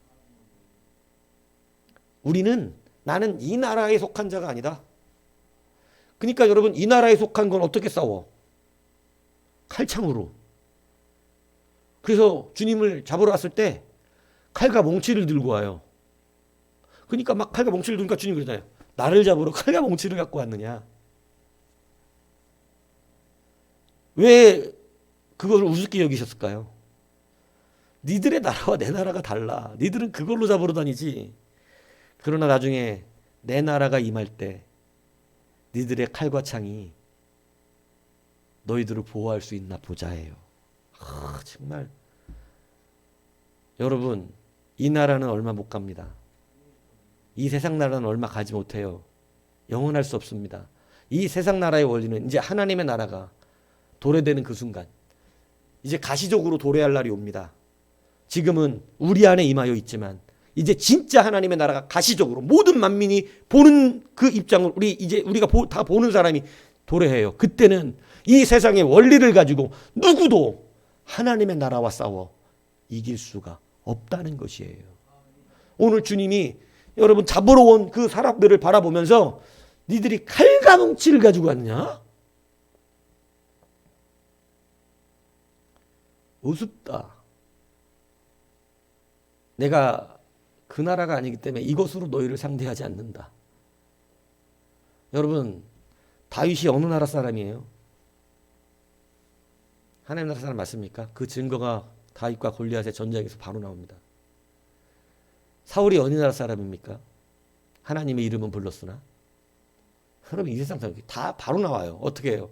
우리는, 나는 이 나라에 속한 자가 아니다. 그러니까 여러분, 이 나라에 속한 건 어떻게 싸워? 칼창으로. 그래서 주님을 잡으러 왔을 때 칼과 몽치를 들고 와요. 그러니까 막 칼과 몽치를 들니까 주님이 그러잖아요. 나를 잡으러 칼과 몽치를 갖고 왔느냐? 왜 그걸 우습게 여기셨을까요? 니들의 나라와 내 나라가 달라. 니들은 그걸로 잡으러 다니지. 그러나 나중에 내 나라가 임할 때 니들의 칼과 창이 너희들을 보호할 수 있나 보자예요. 정말 여러분, 이 나라는 얼마 못 갑니다. 이 세상 나라는 얼마 가지 못해요. 영원할 수 없습니다. 이 세상 나라의 원리는 이제 하나님의 나라가 도래되는 그 순간 이제 가시적으로 도래할 날이 옵니다. 지금은 우리 안에 임하여 있지만 이제 진짜 하나님의 나라가 가시적으로 모든 만민이 보는 그 입장을 우리가 다 보는 사람이 도래해요. 그때는 이 세상의 원리를 가지고 누구도 하나님의 나라와 싸워 이길 수가 없다는 것이에요. 오늘 주님이 여러분 잡으러 온 그 사람들을 바라보면서 니들이 칼과 뭉치를 가지고 왔냐? 우습다. 내가 그 나라가 아니기 때문에 이것으로 너희를 상대하지 않는다. 여러분, 다윗이 어느 나라 사람이에요? 하나님 나라 사람 맞습니까? 그 증거가 다윗과 골리앗의 전쟁에서 바로 나옵니다. 사울이 어느 나라 사람입니까? 하나님의 이름은 불렀으나. 여러분, 이 세상 사람 다 바로 나와요. 어떻게 해요?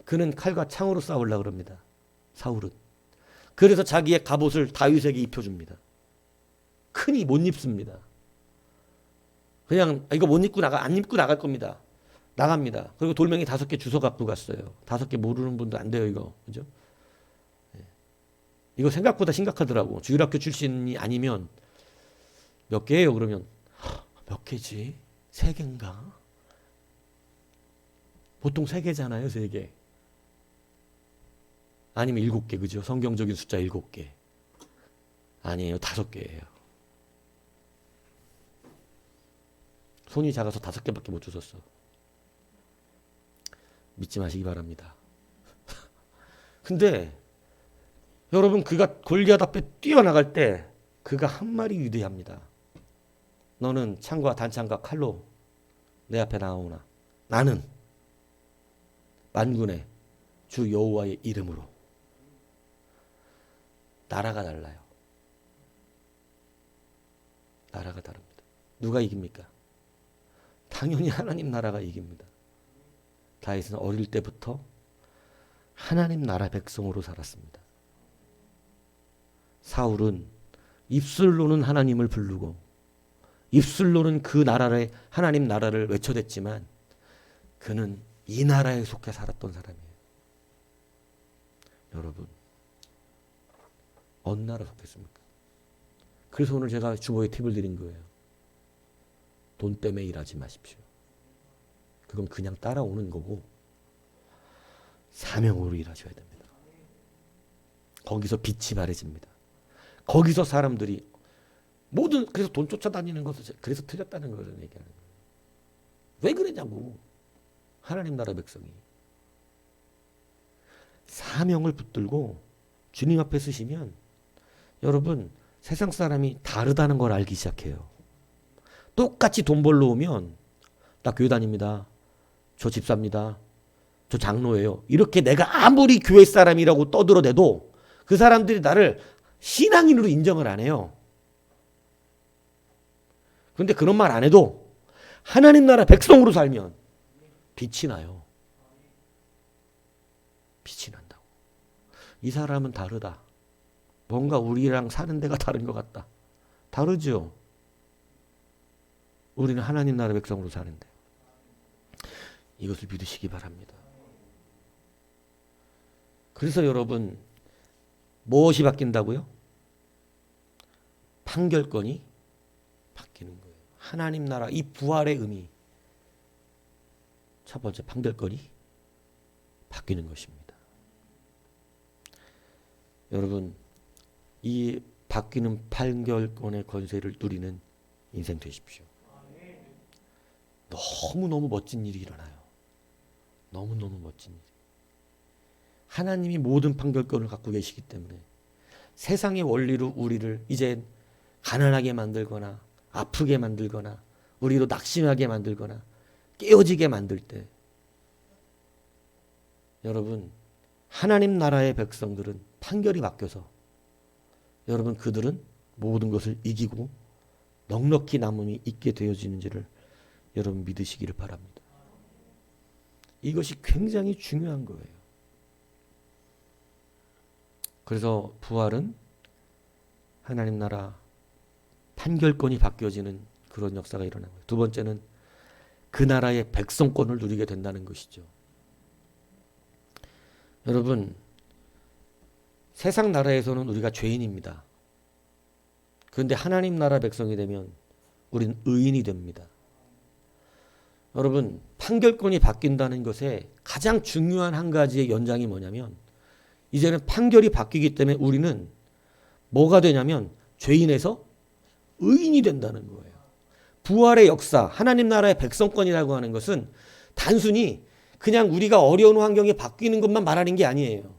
그는 칼과 창으로 싸우려고 그럽니다. 사울은. 그래서 자기의 갑옷을 다윗에게 입혀줍니다. 흔히 못 입습니다. 그냥 이거 못 입고 안 입고 나갈 겁니다. 나갑니다. 그리고 돌멩이 5개 주워 갖고 갔어요. 5개 모르는 분도 안 돼요, 이거. 그죠? 이거 생각보다 심각하더라고. 주일학교 출신이 아니면 몇 개예요? 그러면 몇 개지? 3개인가? 보통 3개잖아요, 3개. 아니면 7개, 그죠? 성경적인 숫자 7개. 아니에요, 5개예요. 손이 작아서 5개밖에 못 주웠어. 믿지 마시기 바랍니다. 근데 여러분, 그가 골리앗 앞에 뛰어나갈 때 그가 한 말이 위대합니다. 너는 창과 단창과 칼로 내 앞에 나오나 나는 만군의 주 여호와의 이름으로. 나라가 달라요. 나라가 다릅니다. 누가 이깁니까? 당연히 하나님 나라가 이깁니다. 다윗은 어릴 때부터 하나님 나라 백성으로 살았습니다. 사울은 입술로는 하나님을 부르고 입술로는 그 나라를, 하나님 나라를 외쳐댔지만 그는 이 나라에 속해 살았던 사람이에요. 여러분, 어느 나라 속했습니까? 그래서 오늘 제가 주보에 팁을 드린 거예요. 돈 때문에 일하지 마십시오. 그건 그냥 따라오는 거고 사명으로 일하셔야 됩니다. 거기서 빛이 바래집니다. 거기서 사람들이 모든, 그래서 돈 쫓아다니는 것을 그래서 틀렸다는 걸 얘기하는 거예요. 왜 그러냐고. 하나님 나라 백성이 사명을 붙들고 주님 앞에 서시면 여러분, 세상 사람이 다르다는 걸 알기 시작해요. 똑같이 돈 벌러 오면 나 교회 다닙니다. 저 집사입니다. 저 장로예요. 이렇게 내가 아무리 교회 사람이라고 떠들어대도 그 사람들이 나를 신앙인으로 인정을 안 해요. 그런데 그런 말 안 해도 하나님 나라 백성으로 살면 빛이 나요. 빛이 난다고. 이 사람은 다르다. 뭔가 우리랑 사는 데가 다른 것 같다. 다르죠. 우리는 하나님 나라 백성으로 사는데. 이것을 믿으시기 바랍니다. 그래서 여러분, 무엇이 바뀐다고요? 판결권이 바뀌는 거예요. 하나님 나라, 이 부활의 의미. 첫 번째, 판결권이 바뀌는 것입니다. 여러분, 이 바뀌는 판결권의 권세를 누리는 인생 되십시오. 너무너무 멋진 일이 일어나요. 너무너무 멋진 일. 하나님이 모든 판결권을 갖고 계시기 때문에 세상의 원리로 우리를 이제 가난하게 만들거나 아프게 만들거나 우리로 낙심하게 만들거나 깨어지게 만들 때 여러분, 하나님 나라의 백성들은 판결이 바뀌어서 여러분, 그들은 모든 것을 이기고 넉넉히 남음이 있게 되어지는지를 여러분 믿으시기를 바랍니다. 이것이 굉장히 중요한 거예요. 그래서 부활은 하나님 나라 판결권이 바뀌어지는 그런 역사가 일어나는 거예요. 두 번째는 그 나라의 백성권을 누리게 된다는 것이죠. 여러분, 세상 나라에서는 우리가 죄인입니다. 그런데 하나님 나라 백성이 되면 우리는 의인이 됩니다. 여러분, 판결권이 바뀐다는 것에 가장 중요한 한 가지의 연장이 뭐냐면 이제는 판결이 바뀌기 때문에 우리는 뭐가 되냐면 죄인에서 의인이 된다는 거예요. 부활의 역사, 하나님 나라의 백성권이라고 하는 것은 단순히 그냥 우리가 어려운 환경에 바뀌는 것만 말하는 게 아니에요.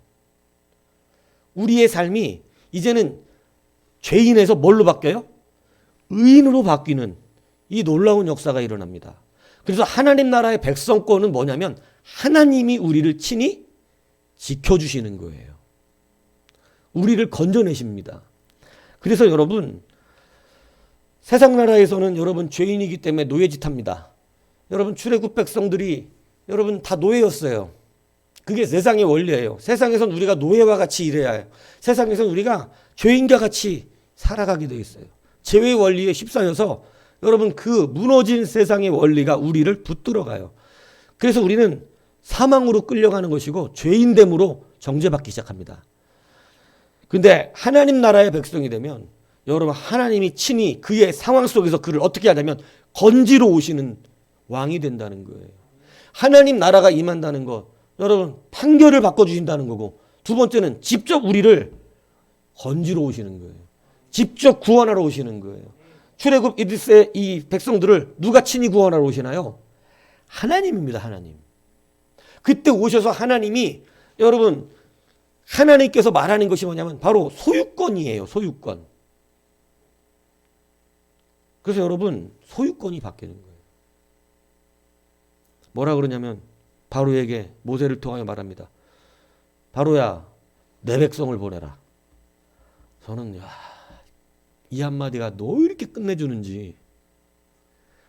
우리의 삶이 이제는 죄인에서 뭘로 바뀌어요? 의인으로 바뀌는 이 놀라운 역사가 일어납니다. 그래서 하나님 나라의 백성권은 뭐냐면 하나님이 우리를 친히 지켜주시는 거예요. 우리를 건져내십니다. 그래서 여러분, 세상 나라에서는 여러분 죄인이기 때문에 노예짓합니다. 여러분, 출애굽 백성들이 여러분 다 노예였어요. 그게 세상의 원리예요. 세상에선 우리가 노예와 같이 일해야 해요. 세상에선 우리가 죄인과 같이 살아가게 되어 있어요. 죄의 원리에 휩싸여서 여러분, 그 무너진 세상의 원리가 우리를 붙들어가요. 그래서 우리는 사망으로 끌려가는 것이고 죄인됨으로 정죄받기 시작합니다. 근데 하나님 나라의 백성이 되면 여러분, 하나님이 친히 그의 상황 속에서 그를 어떻게 하냐면 건지러 오시는 왕이 된다는 거예요. 하나님 나라가 임한다는 것, 여러분, 판결을 바꿔주신다는 거고, 두 번째는 직접 우리를 건지러 오시는 거예요. 직접 구원하러 오시는 거예요. 출애굽 1세 이 백성들을 누가 친히 구원하러 오시나요? 하나님입니다. 하나님. 그때 오셔서 하나님이 여러분 하나님께서 말하는 것이 뭐냐면 바로 소유권이에요. 소유권. 그래서 여러분 소유권이 바뀌는 거예요. 뭐라 그러냐면 바로에게 모세를 통하여 말합니다. 바로야 내 백성을 보내라. 저는 이 한마디가 너 이렇게 끝내주는지.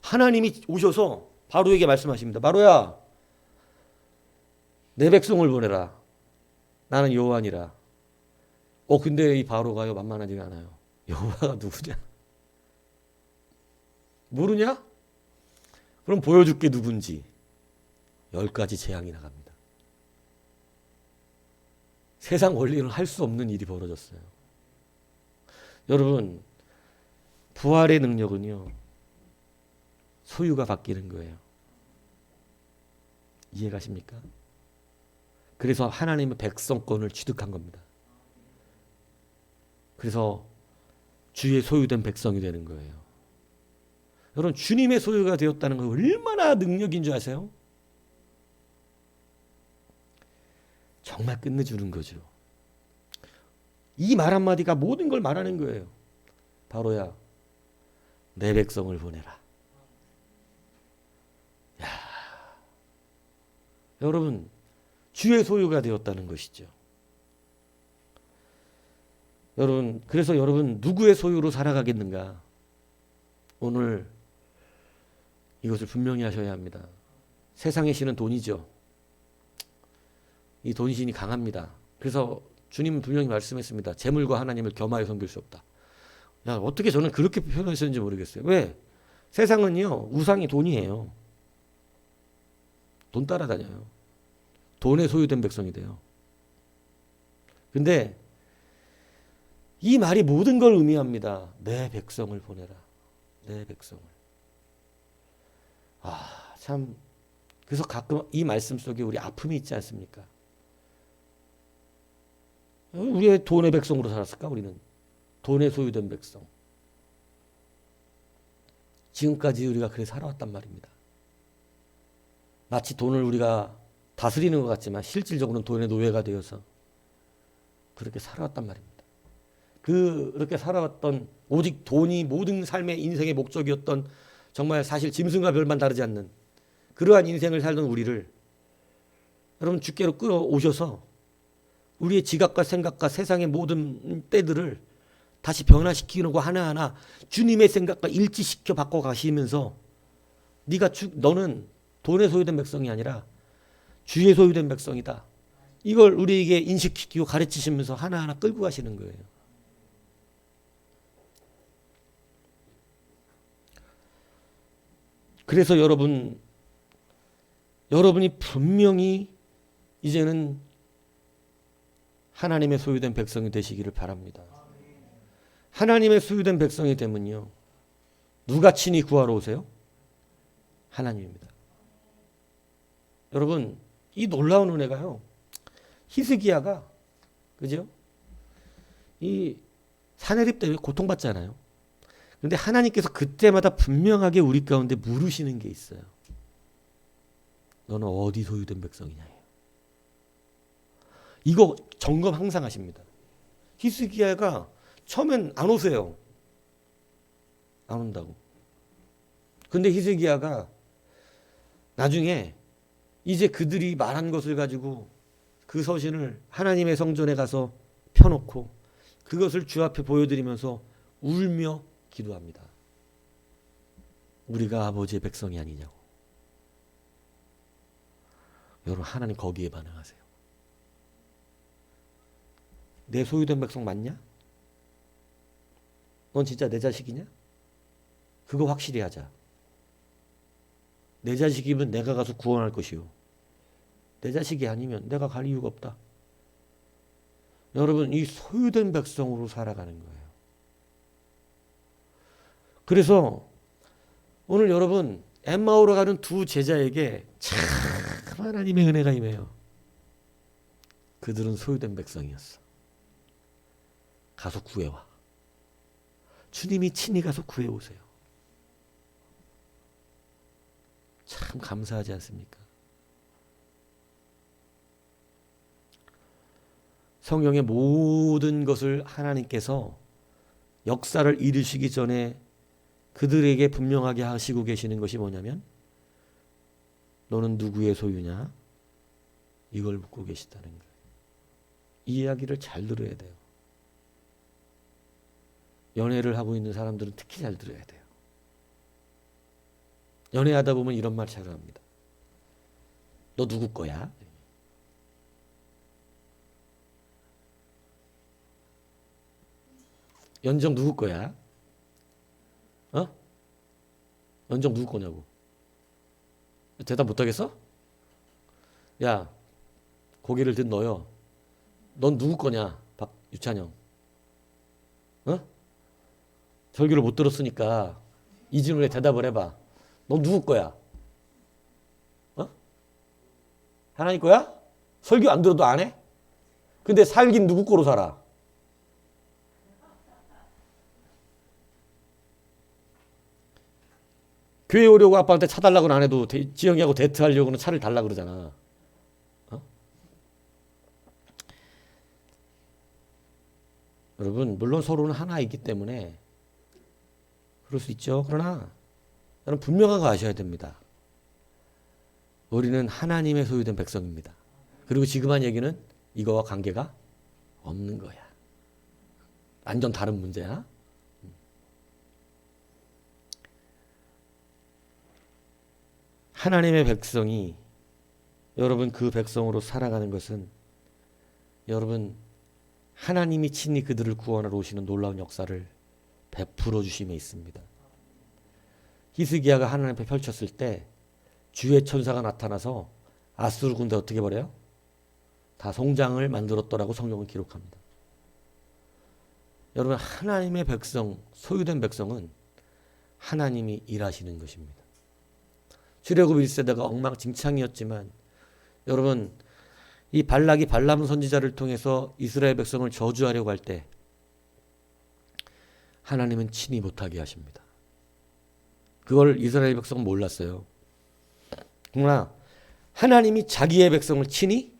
하나님이 오셔서 바로에게 말씀하십니다. 바로야 내 백성을 보내라. 나는 여호와니라. 근데 이 바로가요 만만하지가 않아요. 여호와가 누구냐? 모르냐? 그럼 보여줄게 누군지. 10가지 재앙이 나갑니다. 세상 원리는 할 수 없는 일이 벌어졌어요. 여러분 부활의 능력은요 소유가 바뀌는 거예요. 이해가십니까? 그래서 하나님의 백성권을 취득한 겁니다. 그래서 주의 소유된 백성이 되는 거예요. 여러분 주님의 소유가 되었다는 건 얼마나 능력인 줄 아세요? 정말 끝내주는 거죠. 이 말 한마디가 모든 걸 말하는 거예요. 바로야 내 백성을 보내라. 여러분 주의 소유가 되었다는 것이죠. 여러분 그래서 여러분 누구의 소유로 살아가겠는가? 오늘 이것을 분명히 하셔야 합니다. 세상의 신은 돈이죠. 이 돈신이 강합니다. 그래서 주님은 분명히 말씀했습니다. 재물과 하나님을 겸하여 섬길 수 없다. 어떻게 저는 그렇게 표현하셨는지 모르겠어요. 왜? 세상은요 우상이 돈이에요. 돈 따라다녀요. 돈에 소유된 백성이 돼요. 근데 이 말이 모든 걸 의미합니다. 내 백성을 보내라. 내 백성을. 참. 그래서 가끔 이 말씀 속에 우리 아픔이 있지 않습니까? 우리의 돈의 백성으로 살았을까? 우리는 돈에 소유된 백성. 지금까지 우리가 그래 살아왔단 말입니다. 마치 돈을 우리가 다스리는 것 같지만 실질적으로는 돈의 노예가 되어서 그렇게 살아왔단 말입니다. 그렇게 살아왔던 오직 돈이 모든 삶의 인생의 목적이었던 정말 사실 짐승과 별반 다르지 않는 그러한 인생을 살던 우리를 여러분 주께로 끌어오셔서 우리의 지각과 생각과 세상의 모든 때들을 다시 변화시키고 하나하나 주님의 생각과 일치시켜 바꿔가시면서 너는 돈에 소유된 백성이 아니라 주의 소유된 백성이다. 이걸 우리에게 인식시키고 가르치시면서 하나하나 끌고 가시는 거예요. 그래서 여러분이 분명히 이제는 하나님의 소유된 백성이 되시기를 바랍니다. 하나님의 소유된 백성이 되면요. 누가 친히 구하러 오세요? 하나님입니다. 여러분 이 놀라운 은혜가요. 히스기야가 그죠? 이 산헤립 때문에 고통받잖아요. 그런데 하나님께서 그때마다 분명하게 우리 가운데 물으시는 게 있어요. 너는 어디 소유된 백성이냐. 이거 점검 항상 하십니다. 히스기야가 처음엔 안 오세요. 안 온다고. 근데 히스기야가 나중에 이제 그들이 말한 것을 가지고 그 서신을 하나님의 성전에 가서 펴놓고 그것을 주 앞에 보여드리면서 울며 기도합니다. 우리가 아버지의 백성이 아니냐고. 여러분 하나님 거기에 반응하세요. 내 소유된 백성 맞냐? 넌 진짜 내 자식이냐? 그거 확실히 하자. 내 자식이면 내가 가서 구원할 것이요. 내 자식이 아니면 내가 갈 이유가 없다. 여러분 이 소유된 백성으로 살아가는 거예요. 그래서 오늘 여러분 엠마오로 가는 두 제자에게 참 하나님의 은혜가 임해요. 그들은 소유된 백성이었어. 가서 구해와. 주님이 친히 가서 구해오세요. 참 감사하지 않습니까? 성경의 모든 것을 하나님께서 역사를 이루시기 전에 그들에게 분명하게 하시고 계시는 것이 뭐냐면 너는 누구의 소유냐? 이걸 묻고 계시다는 거예요. 이 이야기를 잘 들어야 돼요. 연애를 하고 있는 사람들은 특히 잘 들어야 돼요. 연애하다 보면 이런 말 잘 합니다. 너 누구 거야? 연정 누구 거야? 어? 연정 누구 거냐고. 대답 못하겠어? 야, 고개를 든 너요. 넌 누구 거냐? 유찬영. 어? 설교를 못 들었으니까 이 질문에 대답을 해봐. 넌 누구 거야? 어? 하나님 거야? 설교 안 들어도 안 해? 근데 살긴 누구 거로 살아? 교회 오려고 아빠한테 차 달라고는 안 해도 지영이하고 데이트하려고는 차를 달라 그러잖아. 어? 여러분 물론 서로는 하나이기 때문에 그럴 수 있죠. 그러나 여러분 분명한 거 아셔야 됩니다. 우리는 하나님의 소유된 백성입니다. 그리고 지금 한 얘기는 이거와 관계가 없는 거야. 완전 다른 문제야. 하나님의 백성이 여러분 그 백성으로 살아가는 것은 여러분 하나님이 친히 그들을 구원하러 오시는 놀라운 역사를 베풀어 주심에 있습니다. 히스기야가 하나님 앞에 펼쳤을 때 주의 천사가 나타나서 아수르 군대 어떻게 버려요? 다 송장을 만들었더라고 성경은 기록합니다. 여러분 하나님의 백성, 소유된 백성은 하나님이 일하시는 것입니다. 출애굽 1세대가 엉망진창이었지만 여러분 이 발락이 발람 선지자를 통해서 이스라엘 백성을 저주하려고 할 때 하나님은 친히 못하게 하십니다. 그걸 이스라엘 백성은 몰랐어요. 그러나 하나님이 자기의 백성을 친히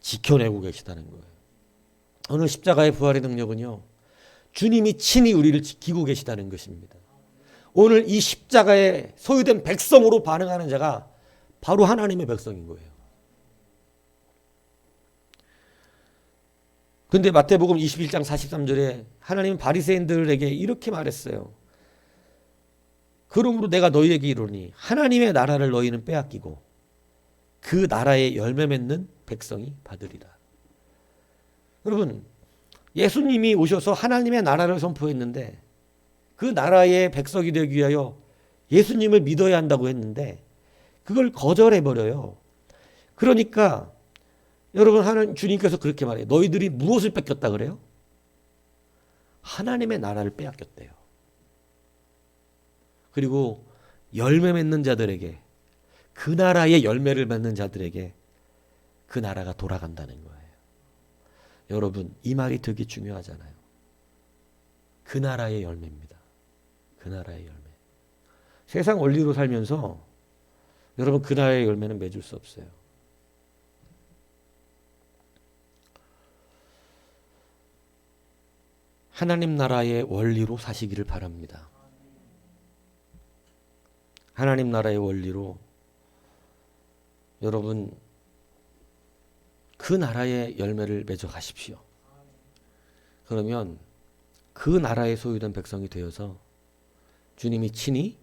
지켜내고 계시다는 거예요. 오늘 십자가의 부활의 능력은요. 주님이 친히 우리를 지키고 계시다는 것입니다. 오늘 이 십자가에 소유된 백성으로 반응하는 자가 바로 하나님의 백성인 거예요. 근데 마태복음 21장 43절에 하나님은 바리새인들에게 이렇게 말했어요. 그러므로 내가 너희에게 이르노니 하나님의 나라를 너희는 빼앗기고 그 나라의 열매 맺는 백성이 받으리라. 여러분 예수님이 오셔서 하나님의 나라를 선포했는데 그 나라의 백성이 되기 위하여 예수님을 믿어야 한다고 했는데 그걸 거절해버려요. 그러니까 여러분 하나님 주님께서 그렇게 말해요. 너희들이 무엇을 뺏겼다 그래요? 하나님의 나라를 빼앗겼대요. 그리고 열매 맺는 자들에게 그 나라의 열매를 맺는 자들에게 그 나라가 돌아간다는 거예요. 여러분 이 말이 되게 중요하잖아요. 그 나라의 열매입니다. 그 나라의 열매. 세상 원리로 살면서 여러분 그 나라의 열매는 맺을 수 없어요. 하나님 나라의 원리로 사시기를 바랍니다. 하나님 나라의 원리로 여러분 그 나라의 열매를 맺어 가십시오. 그러면 그 나라의 소유된 백성이 되어서 주님이 친히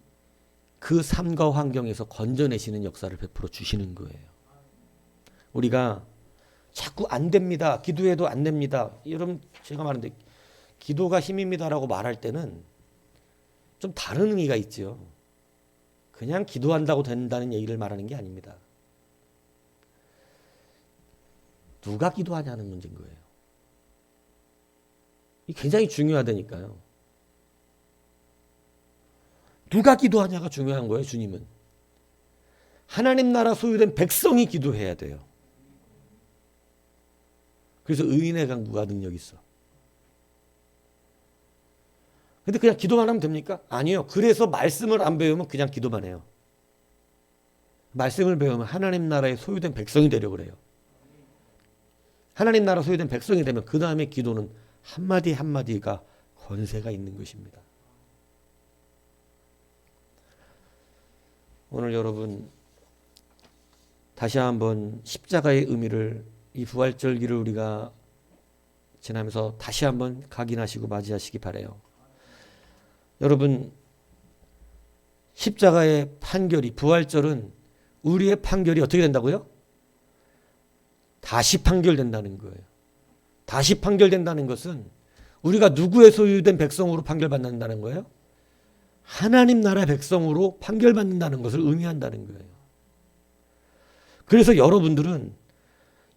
그 삶과 환경에서 건져내시는 역사를 베풀어 주시는 거예요. 우리가 자꾸 안 됩니다. 기도해도 안 됩니다. 여러분 제가 말하는데 기도가 힘입니다라고 말할 때는 좀 다른 의미가 있죠. 그냥 기도한다고 된다는 얘기를 말하는 게 아닙니다. 누가 기도하냐는 문제인 거예요. 이게 굉장히 중요하다니까요. 누가 기도하냐가 중요한 거예요. 주님은. 하나님 나라 소유된 백성이 기도해야 돼요. 그래서 의인의 간구가 능력이 있어. 근데 그냥 기도만 하면 됩니까? 아니요. 그래서 말씀을 안 배우면 그냥 기도만 해요. 말씀을 배우면 하나님 나라의 소유된 백성이 되려고 그래요. 하나님 나라 소유된 백성이 되면 그 다음에 기도는 한마디 한마디가 권세가 있는 것입니다. 오늘 여러분 다시 한번 십자가의 의미를, 이 부활절기를 우리가 지나면서 다시 한번 각인하시고 맞이하시기 바라요. 여러분, 십자가의 판결이, 부활절은 우리의 판결이 어떻게 된다고요? 다시 판결된다는 거예요. 다시 판결된다는 것은 우리가 누구의 소유된 백성으로 판결받는다는 거예요? 하나님 나라 백성으로 판결받는다는 것을 의미한다는 거예요. 그래서 여러분들은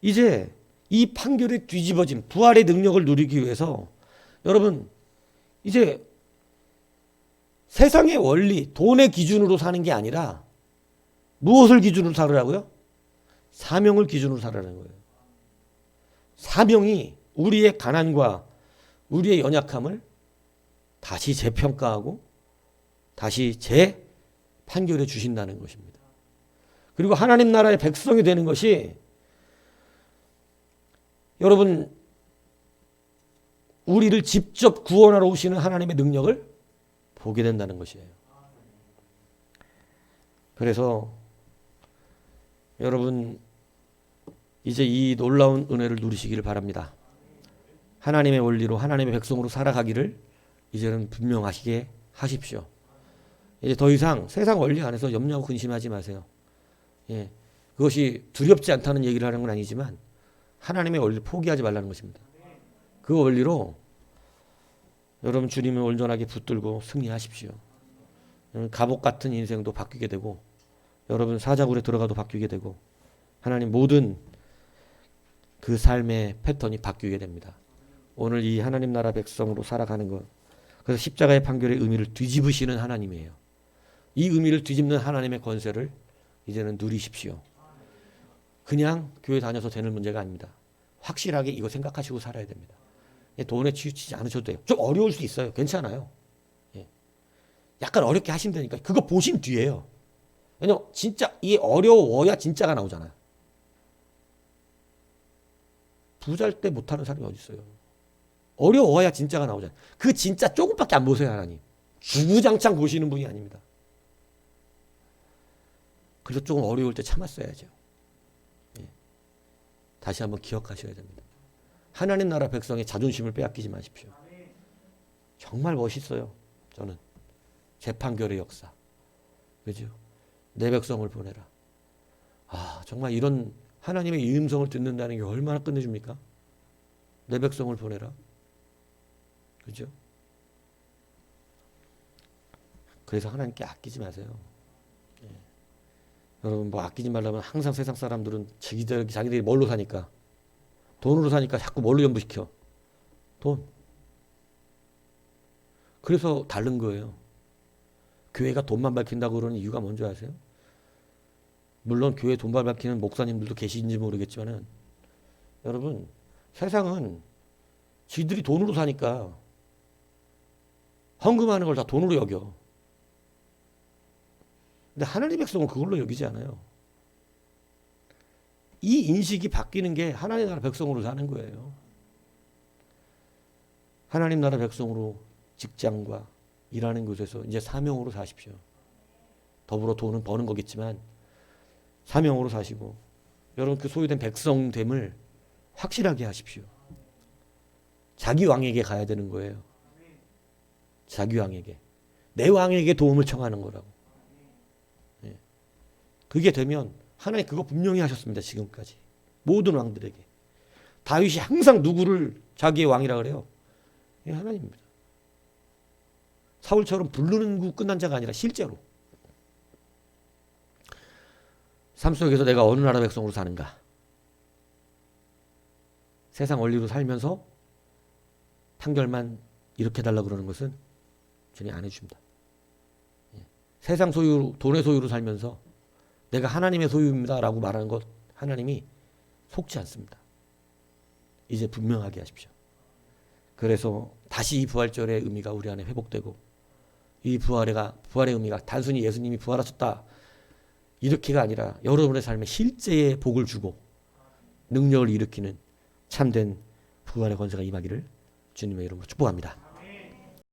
이제 이 판결의 뒤집어진 부활의 능력을 누리기 위해서 여러분 이제 세상의 원리, 돈의 기준으로 사는 게 아니라 무엇을 기준으로 살으라고요? 사명을 기준으로 살아라는 거예요. 사명이 우리의 가난과 우리의 연약함을 다시 재평가하고 다시 재판결해 주신다는 것입니다. 그리고 하나님 나라의 백성이 되는 것이 여러분 우리를 직접 구원하러 오시는 하나님의 능력을 보게 된다는 것이에요. 그래서 여러분 이제 이 놀라운 은혜를 누리시기를 바랍니다. 하나님의 원리로 하나님의 백성으로 살아가기를 이제는 분명하시게 하십시오. 이제 더 이상 세상 원리 안에서 염려하고 근심하지 마세요. 예, 그것이 두렵지 않다는 얘기를 하는 건 아니지만 하나님의 원리를 포기하지 말라는 것입니다. 그 원리로 여러분 주님을 온전하게 붙들고 승리하십시오. 감옥 같은 인생도 바뀌게 되고 여러분 사자굴에 들어가도 바뀌게 되고 하나님 모든 그 삶의 패턴이 바뀌게 됩니다. 오늘 이 하나님 나라 백성으로 살아가는 것, 그래서 십자가의 판결의 의미를 뒤집으시는 하나님이에요. 이 의미를 뒤집는 하나님의 권세를 이제는 누리십시오. 그냥 교회 다녀서 되는 문제가 아닙니다. 확실하게 이거 생각하시고 살아야 됩니다. 돈에 치우치지 않으셔도 돼요. 좀 어려울 수 있어요. 괜찮아요. 약간 어렵게 하신다니까. 그거 보신 뒤에요. 왜냐면 진짜 이 어려워야 진짜가 나오잖아요. 부자일 때 못하는 사람이 어디 있어요. 어려워야 진짜가 나오잖아요. 그 진짜 조금밖에 안 보세요. 하나님. 주구장창 보시는 분이 아닙니다. 그래서 조금 어려울 때 참았어야죠. 다시 한번 기억하셔야 됩니다. 하나님 나라 백성의 자존심을 빼앗기지 마십시오. 정말 멋있어요. 저는 재판결의 역사. 그죠? 내 백성을 보내라. 아, 정말 이런 하나님의 이 음성을 듣는다는 게 얼마나 끝내줍니까? 내 백성을 보내라. 그죠? 그래서 하나님께 아끼지 마세요. 여러분 뭐 아끼지 말라면 항상 세상 사람들은 자기들이 뭘로 사니까? 돈으로 사니까 자꾸 뭘로 연부시켜? 돈. 그래서 다른 거예요. 교회가 돈만 밝힌다고 그러는 이유가 뭔지 아세요? 물론 교회 돈만 밝히는 목사님들도 계신지 모르겠지만은 여러분 세상은 지들이 돈으로 사니까 헌금하는 걸 다 돈으로 여겨. 근데 하나님의 백성은 그걸로 여기지 않아요. 이 인식이 바뀌는 게 하나님 나라 백성으로 사는 거예요. 하나님 나라 백성으로 직장과 일하는 곳에서 이제 사명으로 사십시오. 더불어 돈은 버는 거겠지만 사명으로 사시고 여러분 그 소유된 백성됨을 확실하게 하십시오. 자기 왕에게 가야 되는 거예요. 자기 왕에게. 내 왕에게 도움을 청하는 거라고. 그게 되면 하나님 그거 분명히 하셨습니다. 지금까지. 모든 왕들에게. 다윗이 항상 누구를 자기의 왕이라 그래요? 하나님입니다. 사울처럼 부르는 구 끝난 자가 아니라 실제로. 삶 속에서 내가 어느 나라 백성으로 사는가? 세상 원리로 살면서 판결만 이렇게 달라고 그러는 것은 주님 안 해줍니다. 세상 소유, 돈의 소유로 살면서 내가 하나님의 소유입니다 라고 말하는 것 하나님이 속지 않습니다. 이제 분명하게 하십시오. 그래서 다시 이 부활절의 의미가 우리 안에 회복되고 이 부활의 의미가 단순히 예수님이 부활하셨다 이렇게가 아니라 여러분의 삶에 실제의 복을 주고 능력을 일으키는 참된 부활의 권세가 임하기를 주님의 이름으로 축복합니다.